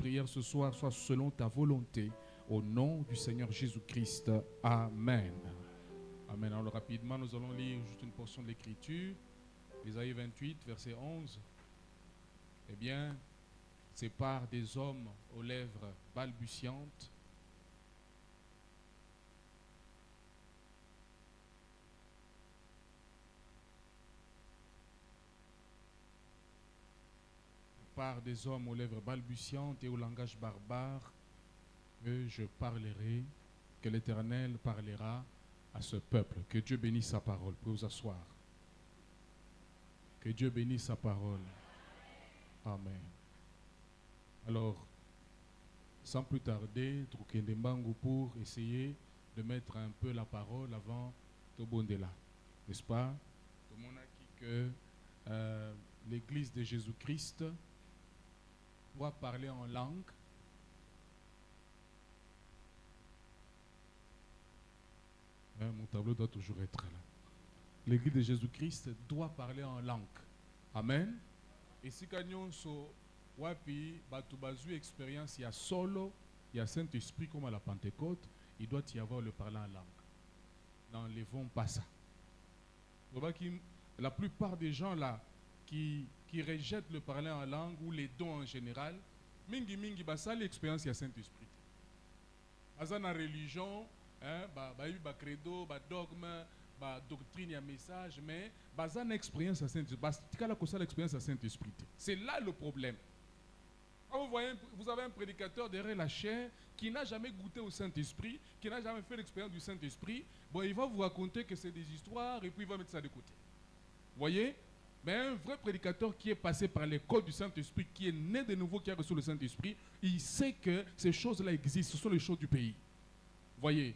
prière ce soir soit selon ta volonté. Au nom du Seigneur Jésus-Christ. Amen. Amen. Alors rapidement, nous allons lire juste une portion de l'Écriture. Ésaïe 28, verset 11. Eh bien, c'est par des hommes aux lèvres balbutiantes, par des hommes aux lèvres balbutiantes et au langage barbare que je parlerai, que l'Éternel parlera à ce peuple. Que Dieu bénisse sa parole. Vous pouvez vous asseoir. Que Dieu bénisse sa parole. Amen. Alors, sans plus tarder, Troukendembango pour essayer de mettre un peu la parole avant Tobondela. N'est-ce pas? Tout le monde a dit que l'Église de Jésus-Christ doit parler en langue. Mon tableau doit toujours être là. L'Église de Jésus-Christ doit parler en langue. Amen. Et si nous so wapi batubazu expérience, il y a solo, il y a Saint-Esprit comme à la Pentecôte, il doit y avoir le parler en langue. N'enlevons pas ça. La plupart des gens là qui rejettent le parler en langue ou les dons en général, mingi basa l'expérience il y a Saint-Esprit. Dans la religion, ba credo, ba dogme, ba doctrine, il y a message, mais bazan expérience à Saint-Esprit. L'expérience à Saint-Esprit. C'est là le problème. Quand vous avez un prédicateur derrière la chair qui n'a jamais goûté au Saint-Esprit, qui n'a jamais fait l'expérience du Saint-Esprit, bon, il va vous raconter que c'est des histoires et puis il va mettre ça de côté. Vous voyez? Mais un vrai prédicateur qui est passé par l'école du Saint-Esprit, qui est né de nouveau, qui a reçu le Saint-Esprit, il sait que ces choses-là existent, ce sont les choses du pays. Vous voyez?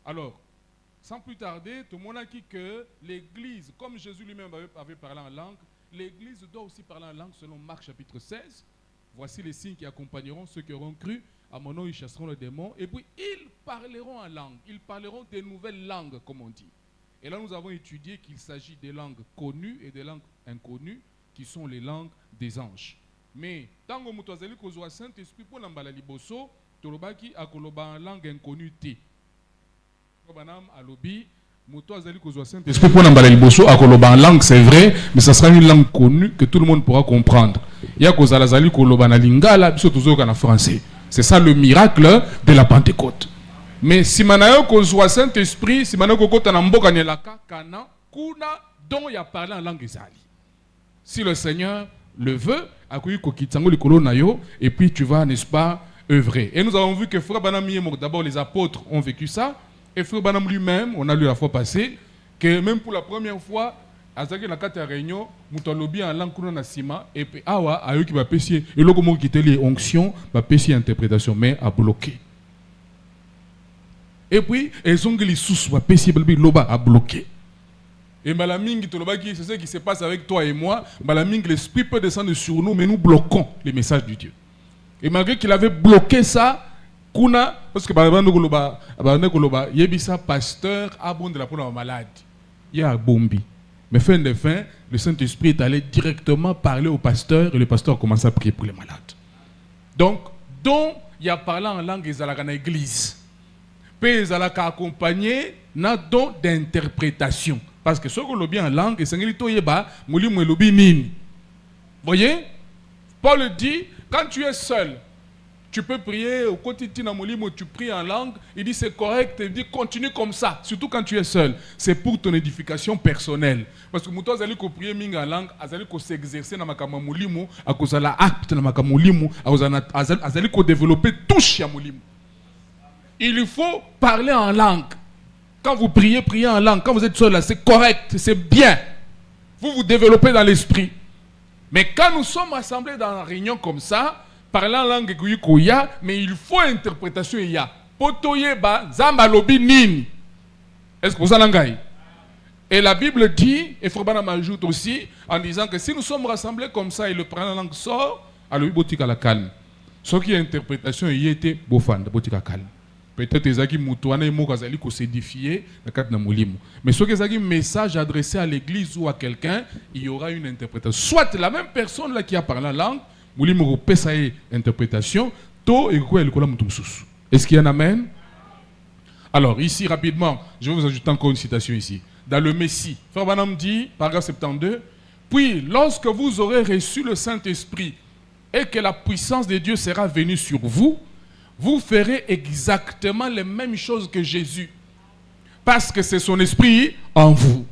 Alors, sans plus tarder, tout le monde a dit que l'Église, comme Jésus lui-même avait parlé en langue, l'Église doit aussi parler en langue selon Marc chapitre 16. Voici les signes qui accompagneront ceux qui auront cru. À mon nom, ils chasseront les démons. Et puis, ils parleront en langue. Ils parleront des nouvelles langues, comme on dit. Et là, nous avons étudié qu'il s'agit des langues connues et des langues inconnues, qui sont les langues des anges. Mais, tant que nous avons le Saint-Esprit pour l'embala liboso, tolobaki akoloba en langue inconnue te. Banam alobi, muto azali kozwa Saint-Esprit pour l'embala liboso akoloba en langue, c'est vrai, mais ça sera une langue connue que tout le monde pourra comprendre. Ya kozala zali koloba na lingala, biso tozoka na français. C'est ça le miracle de la Pentecôte. Mais si manayo kozwa Saint-Esprit, si manayo kokota na mboka nyelaka kana kuna dont il a parlé en langue ezali. Si le Seigneur le veut, akoyi kokitsango likolo na yo et puis tu vas, n'est-ce pas, œuvrer. Et nous avons vu que Frère Branham d'abord les apôtres ont vécu ça et Frère Branham lui-même, on a lu la fois passée que même pour la première fois azaki na kati ya réunion mutalobi en langue kuna na sima et puis awa ayoki ba pesi et loko mo kiteli onction ba pesi interprétation mais a bloqué. Et puis ils ont les sous ba pesi loba a bloqué. Et Malamingi tolobaki, c'est ce qui se passe avec toi et moi. Malamingi, l'esprit peut descendre sur nous mais nous bloquons les messages de Dieu. Et malgré qu'il avait bloqué ça, kuna parce que yebisa pasteur abonde la pour la malade. Il y a bombi. Mais fin de fin, le Saint-Esprit est allé directement parler au pasteur et le pasteur a commencé à prier pour les malades. Donc, il y a parlé en langue ezalaka na église. Puis ezalaka accompagné na don d'interprétation. Parce que ce qu'on l'a bien en langue, c'est que voyez, Paul dit, quand tu es seul, tu peux prier au quotidien, tu pries en langue, il dit c'est correct, il dit continue comme ça, surtout quand tu es seul. C'est pour ton édification personnelle. Parce que muto azali ko prier mingi en langue, azali ko s'exercer na makama mulimo, akozala acte na makama mulimo, azali ko développer touche ya mulimo. Il faut parler en langue. Quand vous priez, priez en langue. Quand vous êtes seul là, c'est correct, c'est bien. Vous vous développez dans l'esprit. Mais quand nous sommes assemblés dans une réunion comme ça, parlant en langue kuya, mais il faut interprétation il y a. Potoyeba zambalobi nini. Est-ce que vous en avez? Et la Bible dit, et Frère Branham ajoute aussi, en disant que si nous sommes rassemblés comme ça et le parlant en langue sort, alors il botika la calme. Ce qui est interprétation, il était bofan, botika calme. Peut-être que Moutouane Mokazali ko s'édifier na molimo. Mais ce que c'est un message adressé à l'église ou à quelqu'un, il y aura une interprétation. Soit la même personne là qui a parlé en langue, Moulimo pesa interprétation, to et quoi Est-ce qu'il y a un amen? Alors, ici, rapidement, je vais vous ajouter encore une citation ici. Dans le Messie, Frère Branham dit, paragraphe 72, « Puis, lorsque vous aurez reçu le Saint-Esprit et que la puissance de Dieu sera venue sur vous, vous ferez exactement les mêmes choses que Jésus, parce que c'est son esprit en vous.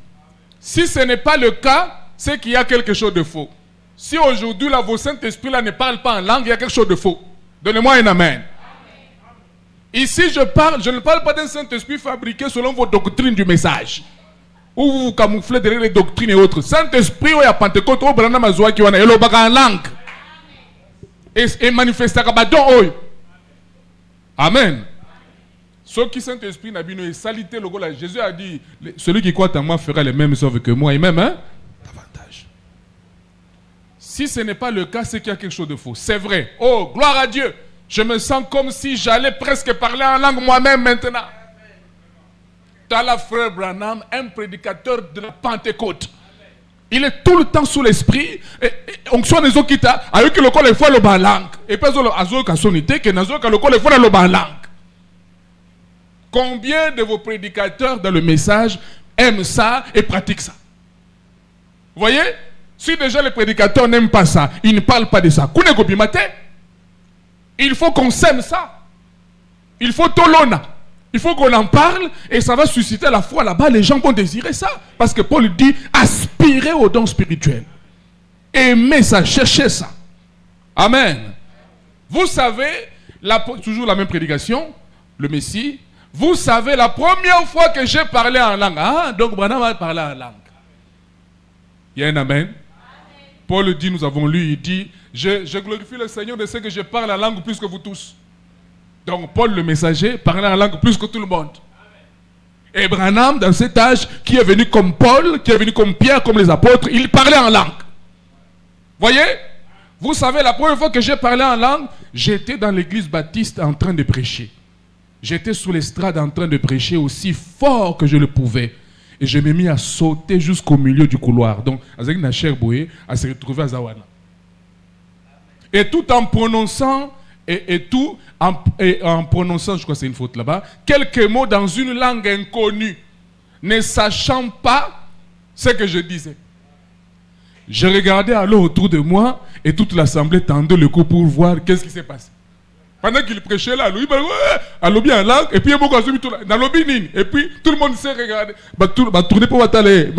Si ce n'est pas le cas, c'est qu'il y a quelque chose de faux. Si aujourd'hui, là, vos Saint-Esprit-là ne parlent pas en langue, il y a quelque chose de faux. Donnez-moi un amen. Ici, je ne parle pas d'un Saint-Esprit fabriqué selon vos doctrines du message. Où vous vous camouflez derrière les doctrines et autres. Saint-Esprit, il y a Pentecôte, il y a Mazoua qui est en langue. Et manifester Kabadon. Amen. Ceux qui Saint-Esprit n'a pas salité le gola. Jésus a dit, celui qui croit en moi fera les mêmes œuvres que moi et même davantage. Si ce n'est pas le cas, c'est qu'il y a quelque chose de faux. C'est vrai. Oh, gloire à Dieu. Je me sens comme si j'allais presque parler en langue moi-même maintenant. T'as la frère Branham, un prédicateur de la Pentecôte. Il est tout le temps sous l'esprit. Onction des okita, avec le col et fois le langue. Et pas le azo ka sonité que nazo ka le col et fois le langue. Combien de vos prédicateurs dans le message aiment ça et pratiquent ça? Vous voyez? Si déjà les prédicateurs n'aiment pas ça, ils ne parlent pas de ça. Kune kopimate. Il faut qu'on sème ça. Il faut tolona. Il faut qu'on en parle et ça va susciter la foi là-bas. Les gens vont désirer ça. Parce que Paul dit aspirer aux dons spirituels. Aimer ça, chercher ça. Amen. Vous savez, toujours la même prédication, le Messie. Vous savez, la première fois que j'ai parlé en langue. Ah, donc Branham a parlé en langue. Il y a un amen. Paul dit, nous avons lu, il dit, je glorifie le Seigneur de ce que je parle la langue plus que vous tous. Donc Paul le messager parlait la langue plus que tout le monde. Et Branham, dans cet âge, qui est venu comme Paul, qui est venu comme Pierre, comme les apôtres, il parlait en langue. Voyez? Vous savez, la première fois que j'ai parlé en langue, j'étais dans l'église baptiste en train de prêcher. J'étais sous l'estrade en train de prêcher aussi fort que je le pouvais. Et je m'ai mis à sauter jusqu'au milieu du couloir. Donc, avec Nacher Boué, à se retrouver à Zawana. Et tout en prononçant, en prononçant, je crois que c'est une faute là-bas, quelques mots dans une langue inconnue, ne sachant pas ce que je disais. Je regardais alors autour de moi et toute l'assemblée tendait le cou pour voir qu'est-ce qui s'est passé. Pendant qu'il prêchait là, lui, il bien en langue, et puis il y a beaucoup de tout dans l'obénin, et puis tout le monde s'est regardé. Tourner pour m'attaler,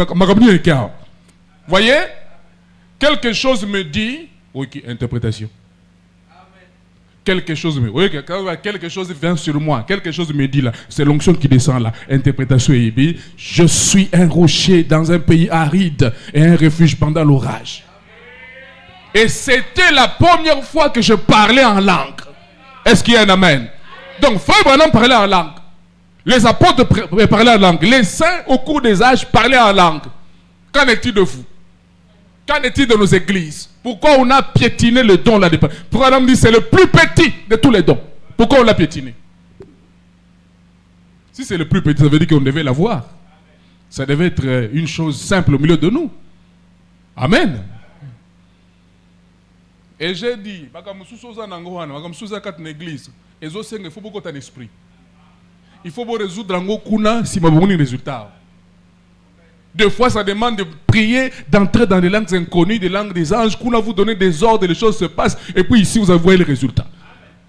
voyez? Quelque chose me dit, ok, interprétation. Quelque chose me dit, quelque chose vient sur moi, quelque chose me dit là, c'est l'onction qui descend là, interprétation et bien, je suis un rocher dans un pays aride et un refuge pendant l'orage. Et c'était la première fois que je parlais en langue. Est-ce qu'il y a un amen? Donc, Frère Branham parlait en langue. Les apôtres parlaient en langue. Les saints, au cours des âges, parlaient en langue. Qu'en est-il de vous? Qu'en est-il de nos églises? Pourquoi on a piétiné le don là-dedans? Frère Branham dit c'est le plus petit de tous les dons. Pourquoi on l'a piétiné? Si c'est le plus petit, ça veut dire qu'on devait l'avoir. Ça devait être une chose simple au milieu de nous. Amen. Et j'ai dit, il faut beaucoup d'esprit. Il faut résoudre un résultat. Deux fois, ça demande de prier, d'entrer dans des langues inconnues, des langues des anges, qu'on a vous donné des ordres, les choses se passent, et puis ici, vous avez le résultat.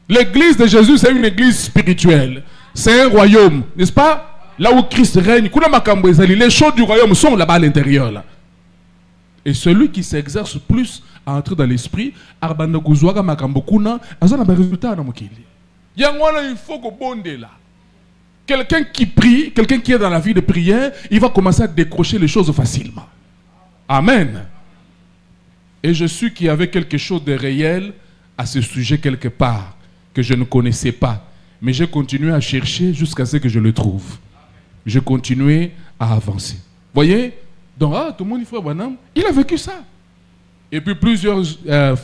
L'église de Jésus, c'est une église spirituelle. C'est un royaume, n'est-ce pas? Là où Christ règne, les choses du royaume sont là-bas à l'intérieur. Là. Et celui qui s'exerce plus à entrer dans l'esprit, il faut que bonde là. Quelqu'un qui prie, quelqu'un qui est dans la vie de prière, il va commencer à décrocher les choses facilement. Amen. Et je suis qu'il y avait quelque chose de réel à ce sujet quelque part, que je ne connaissais pas. Mais j'ai continué à chercher jusqu'à ce que je le trouve. Je continuais à avancer. Voyez? Donc, tout le monde, frère Branham, il a vécu ça. Et puis plusieurs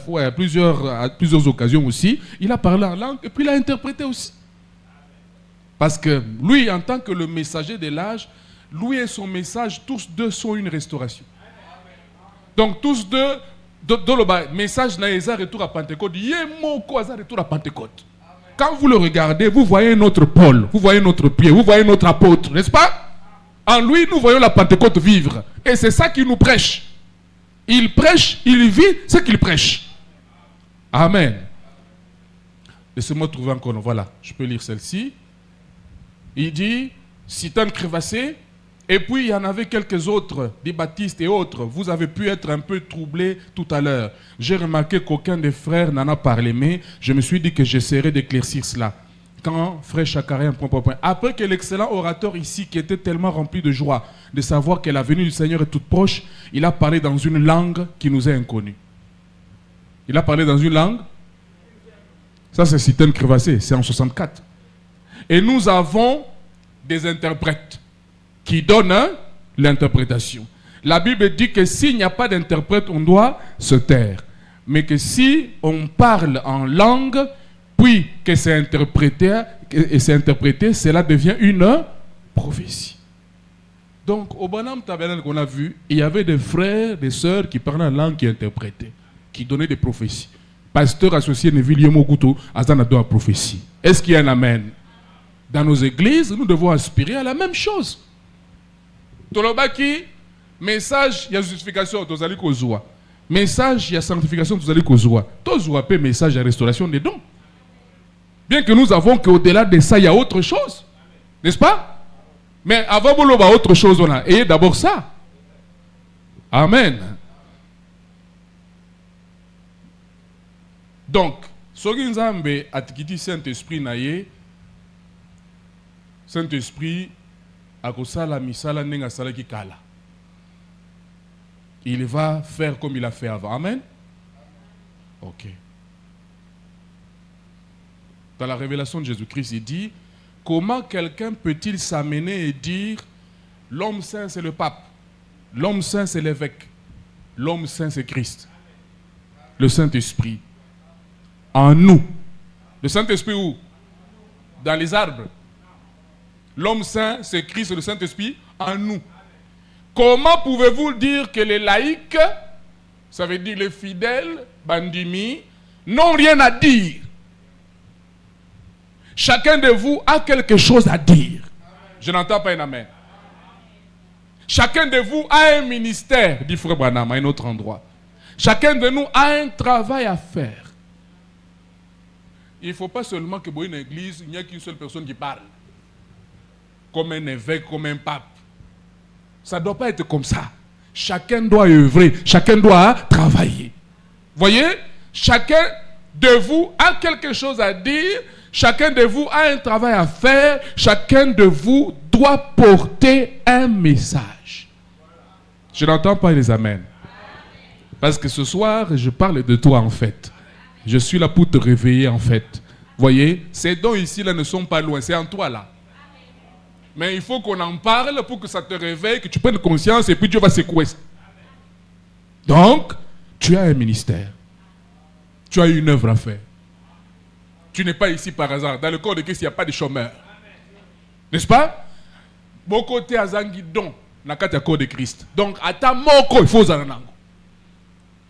fois, à plusieurs occasions aussi, il a parlé en langue et puis il a interprété aussi. Parce que lui, en tant que le messager de l'âge, lui et son message, tous deux sont une restauration. Donc tous deux Dans le message naïsa retour à Pentecôte, retour à Pentecôte. Quand vous le regardez, vous voyez notre Paul, vous voyez notre Pierre, vous voyez notre apôtre, n'est-ce pas? En lui, nous voyons la Pentecôte vivre. Et c'est ça qu'il nous prêche. Il prêche, il vit ce qu'il prêche. Amen. Laissez-moi trouver encore. Voilà, je peux lire celle-ci. Il dit, Citane crevassé. Et puis, il y en avait quelques autres, des baptistes et autres. Vous avez pu être un peu troublés tout à l'heure. J'ai remarqué qu'aucun des frères n'en a parlé, mais je me suis dit que j'essaierai d'éclaircir cela. Quand frère Chakarien, après que l'excellent orateur ici, qui était tellement rempli de joie de savoir que la venue du Seigneur est toute proche, il a parlé dans une langue qui nous est inconnue. Il a parlé dans une langue. Ça, c'est Citane crevassé, c'est en 64. Et nous avons des interprètes qui donnent l'interprétation. La Bible dit que s'il n'y a pas d'interprète, on doit se taire. Mais que si on parle en langue, puis que c'est interprété, cela devient une prophétie. Donc, au Banam Tabernacle qu'on a vu, il y avait des frères, des sœurs qui parlaient en langue, qui interprétaient, qui donnaient des prophéties. Pasteur associé Neville Yomoguto, Azana doit prophétie. Est-ce qu'il y a un amen? Dans nos églises, nous devons aspirer à la même chose. Tolobaki, message, il y a justification, tozali kozwa. Message, il y a sanctification, tozali kozwa. Tozwa pe message, il y a restauration des dons. Bien que nous avons qu'au-delà de ça, il y a autre chose. N'est-ce pas? Mais avant de voir autre chose, on a. Et d'abord ça. Amen. Donc, soki nzambe atikiti Saint-Esprit naye, Saint-Esprit akosala misala nenga salaki kala. Il va faire comme il a fait avant. Amen. Ok. Dans la révélation de Jésus-Christ, il dit, comment quelqu'un peut-il s'amener et dire, l'homme saint c'est le pape, l'homme saint c'est l'évêque, l'homme saint c'est Christ, le Saint-Esprit. En nous. Le Saint-Esprit où? Dans les arbres. L'homme saint, c'est Christ, le Saint-Esprit, en nous. Comment pouvez-vous dire que les laïcs, ça veut dire les fidèles, bandimi, n'ont rien à dire? Chacun de vous a quelque chose à dire. Je n'entends pas un amen. Chacun de vous a un ministère, dit Frère Branham, à un autre endroit. Chacun de nous a un travail à faire. Il ne faut pas seulement que dans une église, il n'y a qu'une seule personne qui parle. Comme un évêque, comme un pape. Ça ne doit pas être comme ça. Chacun doit œuvrer, chacun doit travailler. Voyez, chacun de vous a quelque chose à dire, chacun de vous a un travail à faire, chacun de vous doit porter un message. Je n'entends pas les amens. Parce que ce soir, je parle de toi en fait. Je suis là pour te réveiller en fait. Voyez, ces dons ici là ne sont pas loin, c'est en toi là. Mais il faut qu'on en parle pour que ça te réveille, que tu prennes conscience et puis Dieu va secouer ça. Donc, tu as un ministère. Tu as une œuvre à faire. Tu n'es pas ici par hasard. Dans le corps de Christ, il n'y a pas de chômeurs. N'est-ce pas? Mon côté azangi don, nakati corps de Christ. Donc, à ta moko, il faut zananango.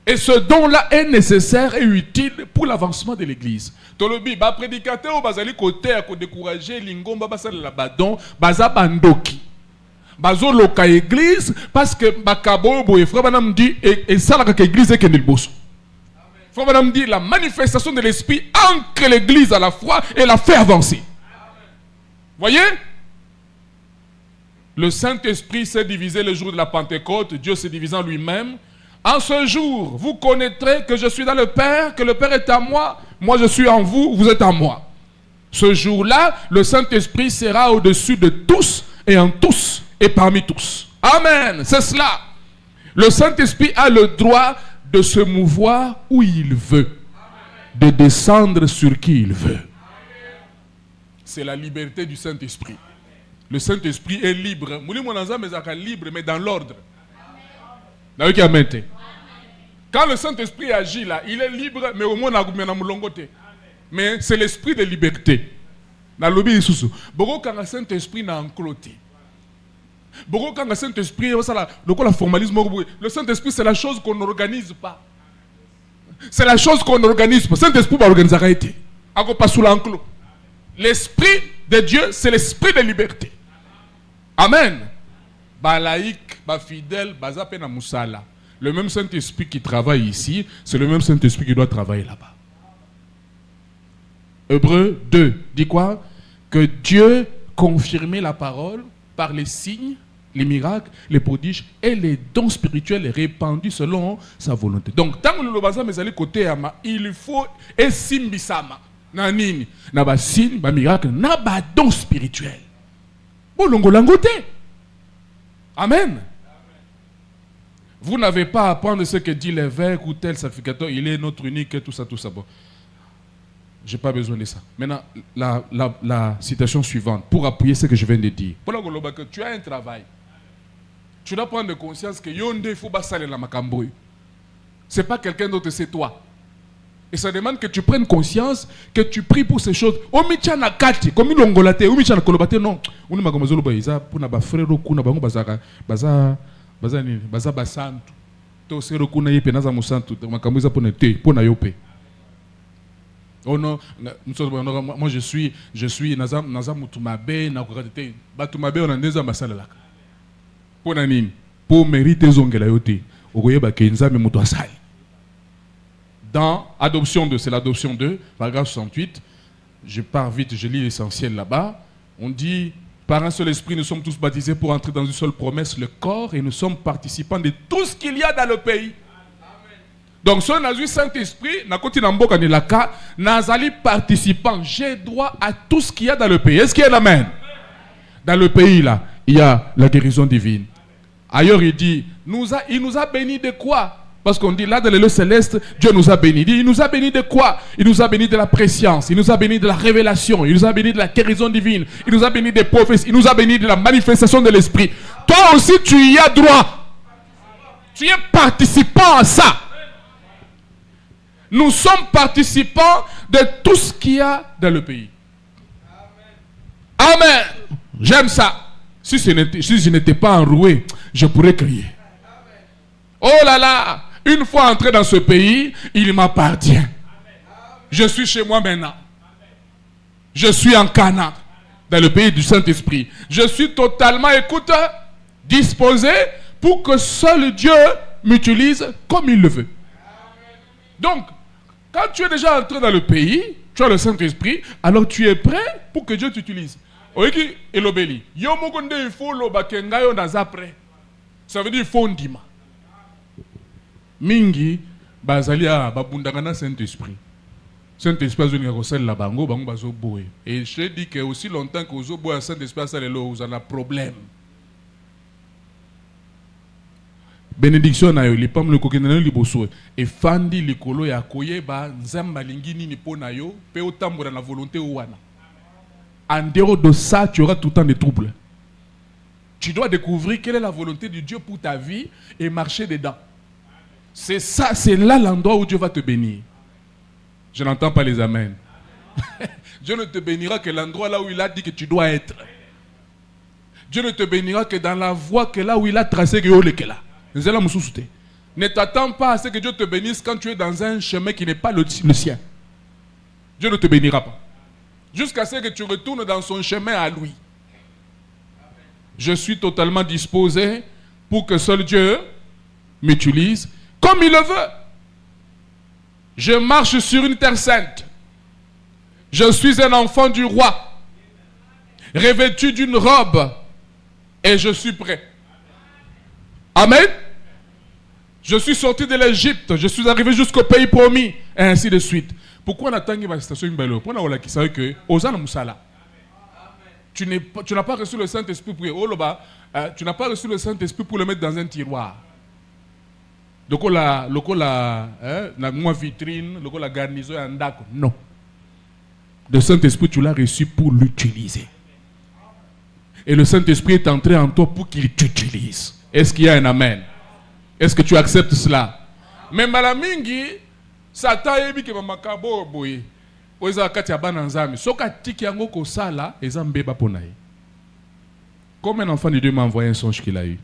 Et ce don-là est nécessaire et utile pour l'avancement de l'église. Tolobi, ba prédicateur bazali côté à décourager lingomba basala la badon, baza bandoki. Bazo loka église parce que bakabo boye frère banam dit et ça la ka église est kendel bosso. Frère banam dit la manifestation de l'esprit ancre l'église à la foi et la fait avancer. Voyez? Le Saint-Esprit s'est divisé le jour de la Pentecôte, Dieu s'est divisé en lui-même. En ce jour, vous connaîtrez que je suis dans le Père, que le Père est à moi, moi je suis en vous, vous êtes en moi. Ce jour-là, le Saint-Esprit sera au-dessus de tous et en tous et parmi tous. Amen, c'est cela. Le Saint-Esprit a le droit de se mouvoir où il veut, de descendre sur qui il veut. C'est la liberté du Saint-Esprit. Le Saint-Esprit est libre. Libre, mais dans l'ordre. Quand le Saint-Esprit agit là, il est libre, mais au moins mais c'est l'esprit de liberté. Quand le Saint-Esprit n'a encloté. Quand le Saint-Esprit, le formalisme, le Saint-Esprit c'est la chose qu'on n'organise pas. C'est la chose qu'on organise. Saint-Esprit va organiser. L'Esprit de Dieu, c'est l'Esprit de liberté. Amen. Balaïk, fidèle, bazapena musala. Le même Saint-Esprit qui travaille ici, c'est le même Saint-Esprit qui doit travailler là-bas. Hébreux 2 dit quoi? Que Dieu confirmait la parole par les signes, les miracles, les prodiges et les dons spirituels répandus selon sa volonté. Donc, tant que nous le côté ama, il faut esimbisama. Nanini, naba signe, ba miracle, naba dons spirituels. Bon, longolangote. Amen. Vous n'avez pas à apprendre ce que dit l'évêque ou tel sacrificateur, il est notre unique et tout ça, tout ça. Bon. Je n'ai pas besoin de ça. Maintenant, la citation suivante, pour appuyer ce que je viens de dire. Tu as un travail. Tu dois prendre conscience que Yonde Fouba Salé la Macambouille. Ce n'est pas quelqu'un d'autre, c'est toi. Et ça demande que tu prennes conscience, que tu pries pour ces choses. Omicha na kati, comme il ongolate, omicha na kolobate, non. On ne m'a pas dit que pour na frère kuna bango baza basantu. To sero kuna yepe naza musantu, makambuza pour ne te, pour na yope. Oh non, moi je suis naza mutumabe na kokatete. Batumabe on a neza masala laka. Pour nanini, pour mériter zongela yote. Okoyeba ke nzambe mutu asali. Dans Adoption 2, c'est l'Adoption 2, paragraphe 68. Je pars vite, je lis l'essentiel là-bas. On dit, par un seul esprit, nous sommes tous baptisés pour entrer dans une seule promesse, le corps, et nous sommes participants de tout ce qu'il y a dans le pays. Donc, si on a vu Saint-Esprit, Nazali participant, j'ai droit à tout ce qu'il y a dans le pays. Est-ce qu'il y a l'amen? Dans le pays, là, il y a la guérison divine. Ailleurs, il dit, il nous a bénis de quoi? Parce qu'on dit là dans les lieux célestes, Dieu nous a bénis. Il nous a bénis de quoi? Il nous a bénis de la préscience, il nous a bénis de la révélation, il nous a bénis de la guérison divine, il nous a bénis des prophéties, il nous a bénis de la manifestation de l'esprit. Toi aussi tu y as droit. Tu es participant à ça. Nous sommes participants de tout ce qu'il y a dans le pays. Amen. J'aime ça. Si je n'étais pas enroué, je pourrais crier. Oh là là, une fois entré dans ce pays, il m'appartient. Je suis chez moi maintenant. Je suis en Cana, dans le pays du Saint-Esprit. Je suis totalement, écoute, disposé pour que seul Dieu m'utilise comme il le veut. Donc, quand tu es déjà entré dans le pays, tu as le Saint-Esprit, alors tu es prêt pour que Dieu t'utilise. Oiki elobeli. Yo mokonde il faut lobakenga yo naza prêt. Ça veut dire il faut ndima. Mingi bazalia babundangana Saint-Esprit. Saint-Esprit azoni rosel la bango bazo boye. Et je dis que aussi longtemps que vous boye Saint-Esprit ça lelo vous en a problème. Bénédiction na yo lipam le kokena liboso et fandi likolo ya koyeba nzamba lingi nini pona yo pe otambola na volonté wana. En dehors de ça, tu auras tout le temps des troubles. Tu dois découvrir quelle est la volonté de Dieu pour ta vie et marcher dedans. C'est ça, c'est là l'endroit où Dieu va te bénir. Je n'entends pas les amens. Dieu ne te bénira que l'endroit là où il a dit que tu dois être. Dieu ne te bénira que dans la voie que là où il a tracé que tu es là. Ne t'attends pas à ce que Dieu te bénisse quand tu es dans un chemin qui n'est pas le sien. Dieu ne te bénira pas. Jusqu'à ce que tu retournes dans son chemin à lui. Je suis totalement disposé pour que seul Dieu m'utilise comme il le veut. Je marche sur une terre sainte. Je suis un enfant du roi, revêtu d'une robe, et je suis prêt. Amen. Je suis sorti de l'Égypte, je suis arrivé jusqu'au pays promis, et ainsi de suite. Pourquoi on attend la station Imbalo? Pourquoi on a dit que Ozana Moussala? Tu n'as pas reçu le Saint-Esprit pour tu n'as pas reçu le Saint-Esprit pour le mettre dans un tiroir. Donc la vitrine, la garnison et ndako. Non. Le Saint-Esprit, tu l'as reçu pour l'utiliser. Et le Saint-Esprit est entré en toi pour qu'il t'utilise. Est-ce qu'il y a un amen? Est-ce que tu acceptes cela? Mais Malamingi, Satan yebi ke mamakabo boye. Oza kati ya bana nzambe. Soka tiki yango ko sala, eza mbeba pona ye. Comme un enfant de Dieu m'a envoyé un songe qu'il a eu.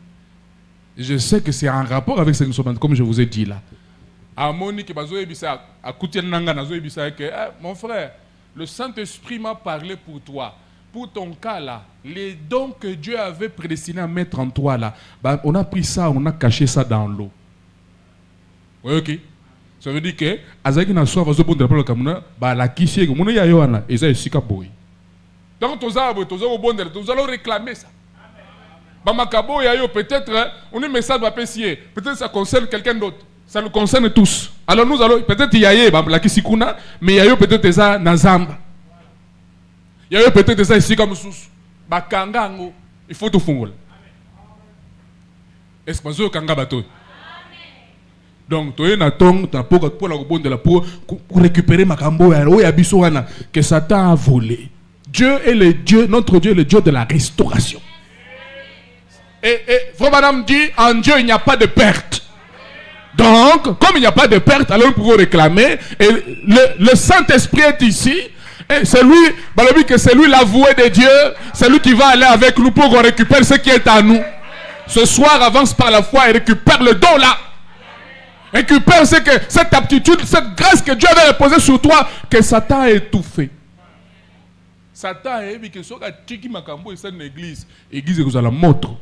Je sais que c'est en rapport avec ce que nous sommes, comme je vous ai dit là. Mon frère, le Saint-Esprit m'a parlé pour toi. Pour ton cas là, les dons que Dieu avait prédestinés à mettre en toi là, on a pris ça, on a caché ça dans l'eau. Oui, ok. Ça veut dire que Azaki na soif azo bonde la kamuna ba la kisi ko mona ya yoana eza esika boy. Donc tous allons réclamer ça. Ba makabo ya yo peut-être on est message va pessier, peut-être ça concerne quelqu'un d'autre. Ça nous concerne tous. Alors nous allons peut-être yaye ba la kisi kuna mais ya yo peut-être ça na zamba. Ya yo peut-être ça esika mususu. Ba kangango il faut tout fungula. Est-ce que zo kanga bato? Donc, tu es pour récupérer ma cambo que Satan a volé. Dieu est le Dieu, notre Dieu est le Dieu de la restauration. Et Frère Madame dit, en Dieu il n'y a pas de perte. Donc, comme il n'y a pas de perte, alors nous pouvons réclamer. Et le Saint-Esprit est ici. Et c'est lui, que c'est lui l'avoué de Dieu. C'est lui qui va aller avec nous pour qu'on récupère ce qui est à nous. Ce soir, avance par la foi et récupère le don là. Récupère cette aptitude, cette grâce que Dieu avait reposée sur toi, que Satan a étouffé. Satan a dit que ce qui m'a cambo c'est une église. Église que vous allez montrer.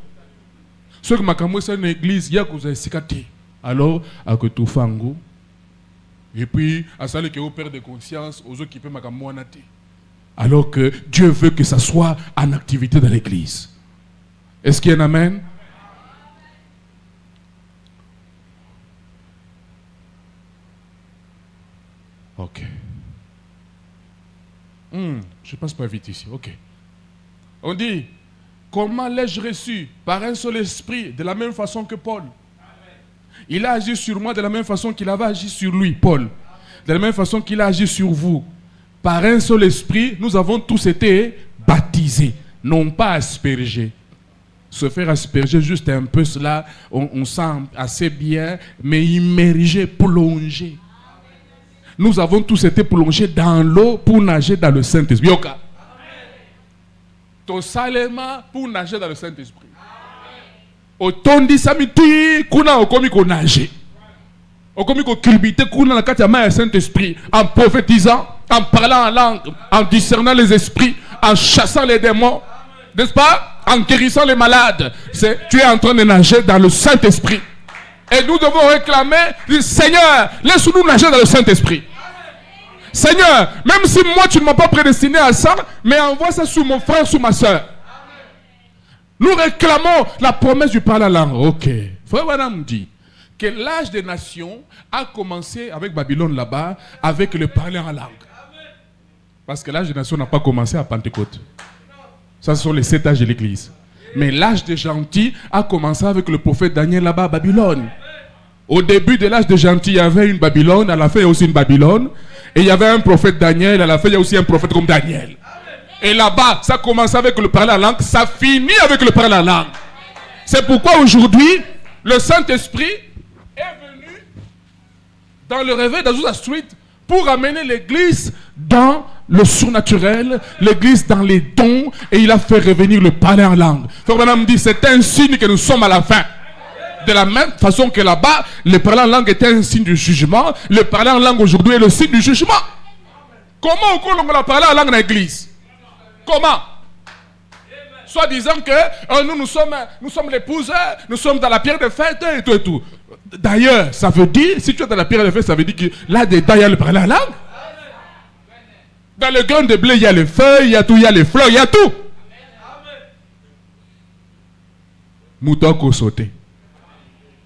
Ce qui m'a cambo c'est une église, il y a que vous avez cicaté. Alors, à que tout fango. Et puis, à ça, que vous perdez conscience aux autres qui peuvent m'acambo en athée. Alors que Dieu veut que ça soit en activité dans l'église. Est-ce qu'il y a un amen? Ok. Je passe pas vite ici. Ok. On dit, comment l'ai-je reçu? Par un seul esprit, de la même façon que Paul. Amen. Il a agi sur moi de la même façon qu'il avait agi sur lui, Paul. De la même façon qu'il a agi sur vous. Par un seul esprit, nous avons tous été baptisés, non pas aspergés. Se faire asperger juste un peu cela, on sent assez bien, mais immergé, plongé. Nous avons tous été plongés dans l'eau pour nager dans le Saint-Esprit. Yoka. Totalement pour nager dans le Saint-Esprit. Autant dit samiti, kuna okomi ko nager. Okomi ko culbiter kuna na kati ya main Saint-Esprit en prophétisant, en parlant en langue, en discernant les esprits, en chassant les démons, n'est-ce pas? En guérissant les malades. Tu es en train de nager dans le Saint-Esprit. Et nous devons réclamer, Seigneur, laisse-nous nager dans le Saint-Esprit. Seigneur, même si moi tu ne m'as pas prédestiné à ça, mais envoie ça sur mon frère, sur ma soeur. Nous réclamons la promesse du parler en langue. Ok. Frère Madame dit que l'âge des nations a commencé avec Babylone là-bas, avec le parler en langue. Parce que l'âge des nations n'a pas commencé à Pentecôte. Ça, ce sont les 7 âges de l'église. Mais l'âge des gentils a commencé avec le prophète Daniel là-bas à Babylone. Au début de l'âge des gentils, il y avait une Babylone, à la fin il y a aussi une Babylone. Et il y avait un prophète Daniel, à la fin il y a aussi un prophète comme Daniel. Et là-bas, ça commence avec le parler en langue, ça finit avec le parler en langue. C'est pourquoi aujourd'hui, le Saint-Esprit est venu dans le réveil d'Azusa Street pour amener l'église dans le surnaturel, l'église dans les dons, et il a fait revenir le parler en langue. Frère Branham dit, c'est un signe que nous sommes à la fin. De la même façon que là-bas, le parler en langue était un signe du jugement, le parler en langue aujourd'hui est le signe du jugement. Comment on va parler en langue dans l'église? Comment? Soit disant que nous sommes l'épouse, nous sommes dans la pierre de fête et tout et tout. D'ailleurs, ça veut dire, si tu es dans la pierre de fête, ça veut dire que là-dedans, il y a le parler en langue. Dans le grain de blé, il y a les feuilles, il y a tout, il y a les fleurs, il y a tout. Moutoko sauté.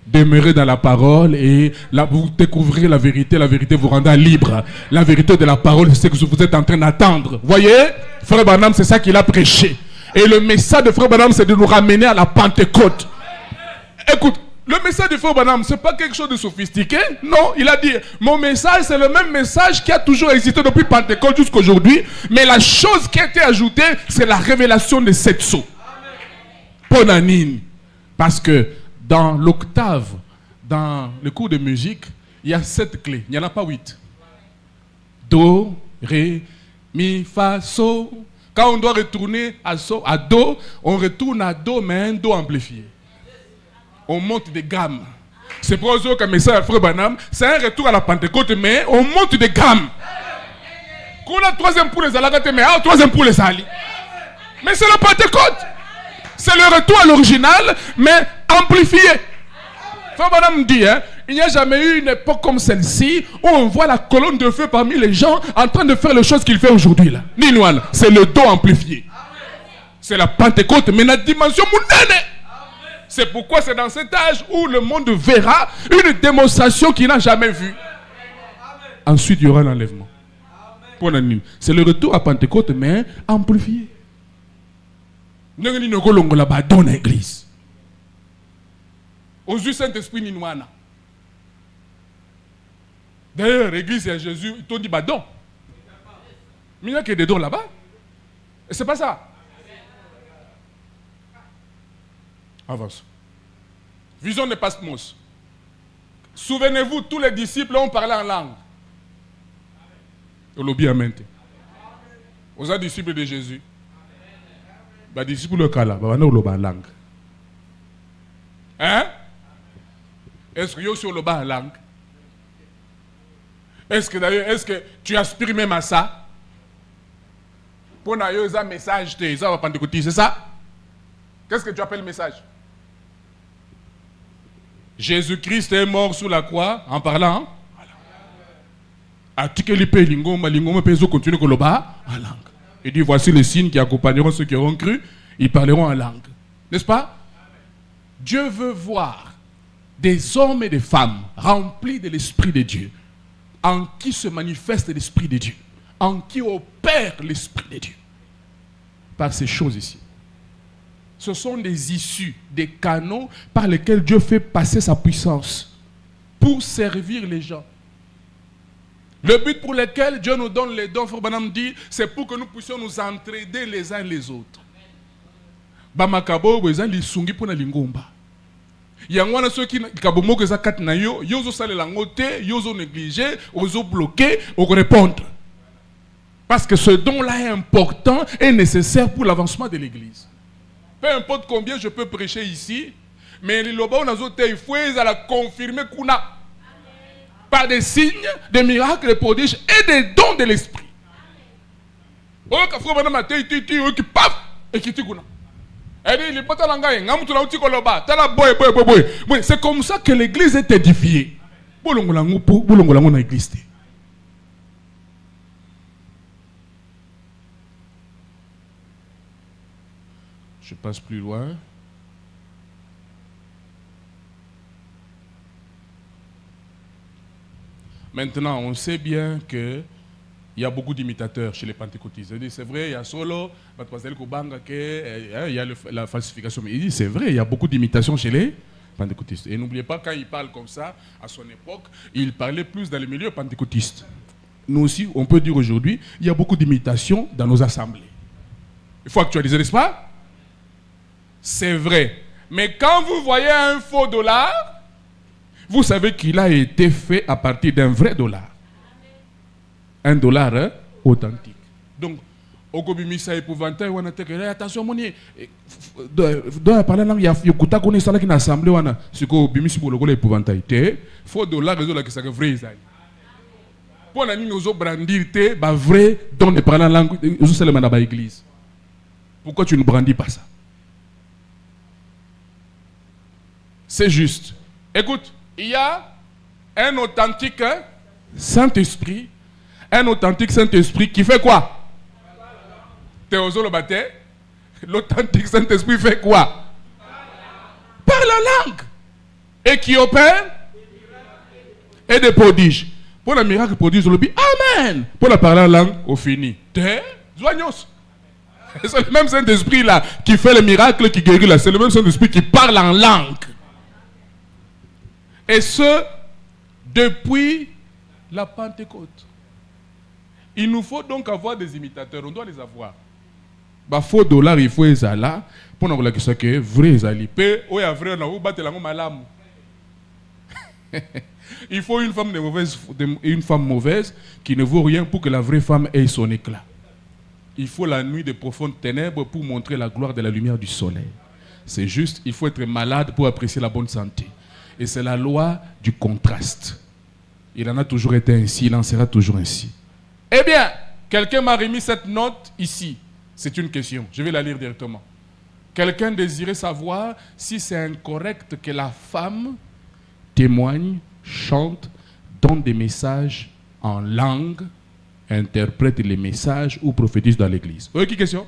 Demeurez dans la parole et là, vous découvrirez la vérité vous rendra libre. La vérité de la parole, c'est ce que vous êtes en train d'attendre. Voyez, Frère Branham, c'est ça qu'il a prêché. Et le message de Frère Branham, c'est de nous ramener à la Pentecôte. Écoute, le message de Frère Branham, ce n'est pas quelque chose de sophistiqué. Non, il a dit, mon message, c'est le même message qui a toujours existé depuis Pentecôte jusqu'à aujourd'hui. Mais la chose qui a été ajoutée, c'est la révélation de 7 sceaux. Ponanine. Parce que dans l'octave, dans le cours de musique, il y a 7 clés. Il n'y en a pas 8. Do, Ré, Mi, Fa, So. Quand on doit retourner à So, à Do, on retourne à Do, mais un Do amplifié. On monte des gammes. C'est pour ça que le message à Frère Branham, c'est un retour à la Pentecôte, mais on monte de gamme. Qu'on a troisième pour les alagate, mais troisième pour les ali. Mais c'est la Pentecôte. C'est le retour à l'original, mais amplifié. Frère Branham dit, il n'y a jamais eu une époque comme celle-ci où on voit la colonne de feu parmi les gens en train de faire les choses qu'il fait aujourd'hui. C'est le don amplifié. C'est la Pentecôte, mais la dimension mondaine. C'est pourquoi c'est dans cet âge où le monde verra une démonstration qu'il n'a jamais vue. Ensuite, il y aura l'enlèvement. C'est le retour à Pentecôte, mais amplifié. Nous avons là-bas dans l'église. Aux yeux Saint-Esprit Ninouana. D'ailleurs, l'église et Jésus, ils t'ont dit don. Mais il y a que des dons là-bas. Et c'est pas ça. Avance. Vision de Pasmos. Souvenez-vous, tous les disciples ont parlé en langue. Au lobby amen. Aux disciples de Jésus. Les disciples de Kala, ils ont parlé en langue. Hein? Est-ce que vous sur le bas en langue? Est-ce que tu aspires même à ça? Pour nous, il y a un message, c'est ça? Qu'est-ce que tu appelles message? Jésus-Christ est mort sur la croix en parlant. Il dit, voici les signes qui accompagneront ceux qui auront cru. Ils parleront en langue. N'est-ce pas? Dieu veut voir des hommes et des femmes remplis de l'Esprit de Dieu, en qui se manifeste l'Esprit de Dieu, en qui opère l'Esprit de Dieu. Par ces choses ici. Ce sont des issues, des canaux par lesquels Dieu fait passer sa puissance pour servir les gens. Le but pour lequel Dieu nous donne les dons, Frère Branham dit, c'est pour que nous puissions nous entraider les uns les autres. Bamakabo, ils sont pour la lingomba. Il y a ceux qui kabomoko que ça kat na yo, yozo sale la ngote, yozo négligé, yozo bloqué, on répondre. Parce que ce don-là est important et nécessaire pour l'avancement de l'Église. Peu importe combien je peux prêcher ici, mais il faut la confirmer qu'on a par des signes, des miracles, des prodiges et des dons de l'esprit. C'est comme ça que l'église est édifiée. Je passe plus loin. Maintenant, on sait bien qu'il y a beaucoup d'imitateurs chez les pentecôtistes. C'est vrai, il y a solo, il y a la falsification. Mais il dit, c'est vrai, il y a beaucoup d'imitations chez les pentecôtistes. Et n'oubliez pas, quand il parle comme ça, à son époque, il parlait plus dans les milieux pentecôtistes. Nous aussi, on peut dire aujourd'hui, il y a beaucoup d'imitations dans nos assemblées. Il faut actualiser, n'est-ce pas? C'est vrai. Mais quand vous voyez un faux dollar, vous savez qu'il a été fait à partir d'un vrai dollar. Un dollar authentique. Donc, au Gobimisa épouvantail, on a dit attention, moni, doit parler langue, il y a kuta kone sala qui n'a assemblé, on a ce que Gobimisi pour le golo épouvantail. Faux dollar, réseau là qui s'est vrai. Pour la nous autres brandir, bah vrai, don de parler langue, nous sommes dans l'église. Pourquoi tu ne brandis pas ça? C'est juste. Écoute, il y a un authentique Saint-Esprit. Un authentique Saint-Esprit qui fait quoi? Théozo le bâté. L'authentique Saint-Esprit fait quoi? Par la langue. Et qui opère? Et des prodiges. Pour le miracle prodige, on le dit Amen. Pour la parler en langue, au fini. C'est le même Saint-Esprit là qui fait le miracle, qui guérit là. C'est le même Saint-Esprit qui parle en langue. Et ce, depuis la Pentecôte. Il nous faut donc avoir des imitateurs. On doit les avoir. Bah, faux dollar, il faut les là. Pour nous dire que c'est vrai, vrai, on va battre la malam. Il faut une femme mauvaise qui ne vaut rien pour que la vraie femme ait son éclat. Il faut la nuit de profondes ténèbres pour montrer la gloire de la lumière du soleil. C'est juste, il faut être malade pour apprécier la bonne santé. Et c'est la loi du contraste. Il en a toujours été ainsi, il en sera toujours ainsi. Eh bien, quelqu'un m'a remis cette note ici. C'est une question, je vais la lire directement. Quelqu'un désirait savoir si c'est incorrect que la femme témoigne, chante, donne des messages en langue, interprète les messages ou prophétise dans l'église. Vous voyez qui question?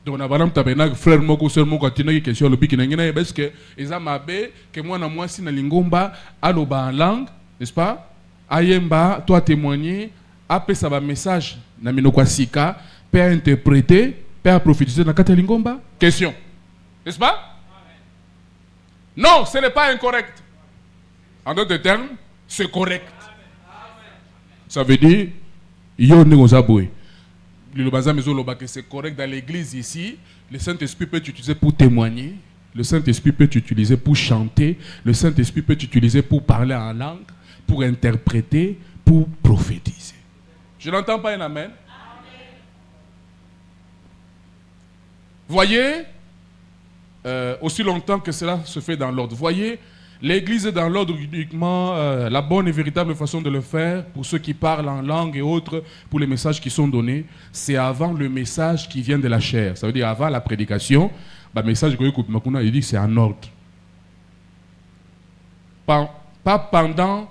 Donc, on a frère moko, sœur moko, une question, le bikin n'engena, parce que ils ont mabé que moi si na lingomba, aloba en langue, n'est-ce pas? Ayemba, toi témoigner, après ça va message, na minokwasika, peut interpréter, peut prophétiser dans kata lingomba. Question, n'est-ce pas? Non, ce n'est pas incorrect. En d'autres termes, c'est correct. Ça veut dire, yo negozaboué. C'est correct dans l'église ici. Le Saint-Esprit peut t'utiliser pour témoigner. Le Saint-Esprit peut t'utiliser pour chanter. Le Saint-Esprit peut t'utiliser pour parler en langue, pour interpréter, pour prophétiser. Je n'entends pas un amen. Voyez, aussi longtemps que cela se fait dans l'ordre. Voyez, l'église est dans l'ordre uniquement la bonne et véritable façon de le faire pour ceux qui parlent en langue et autres, pour les messages qui sont donnés. C'est avant le message qui vient de la chair. Ça veut dire avant la prédication, le message il dit que c'est en ordre. Pas pendant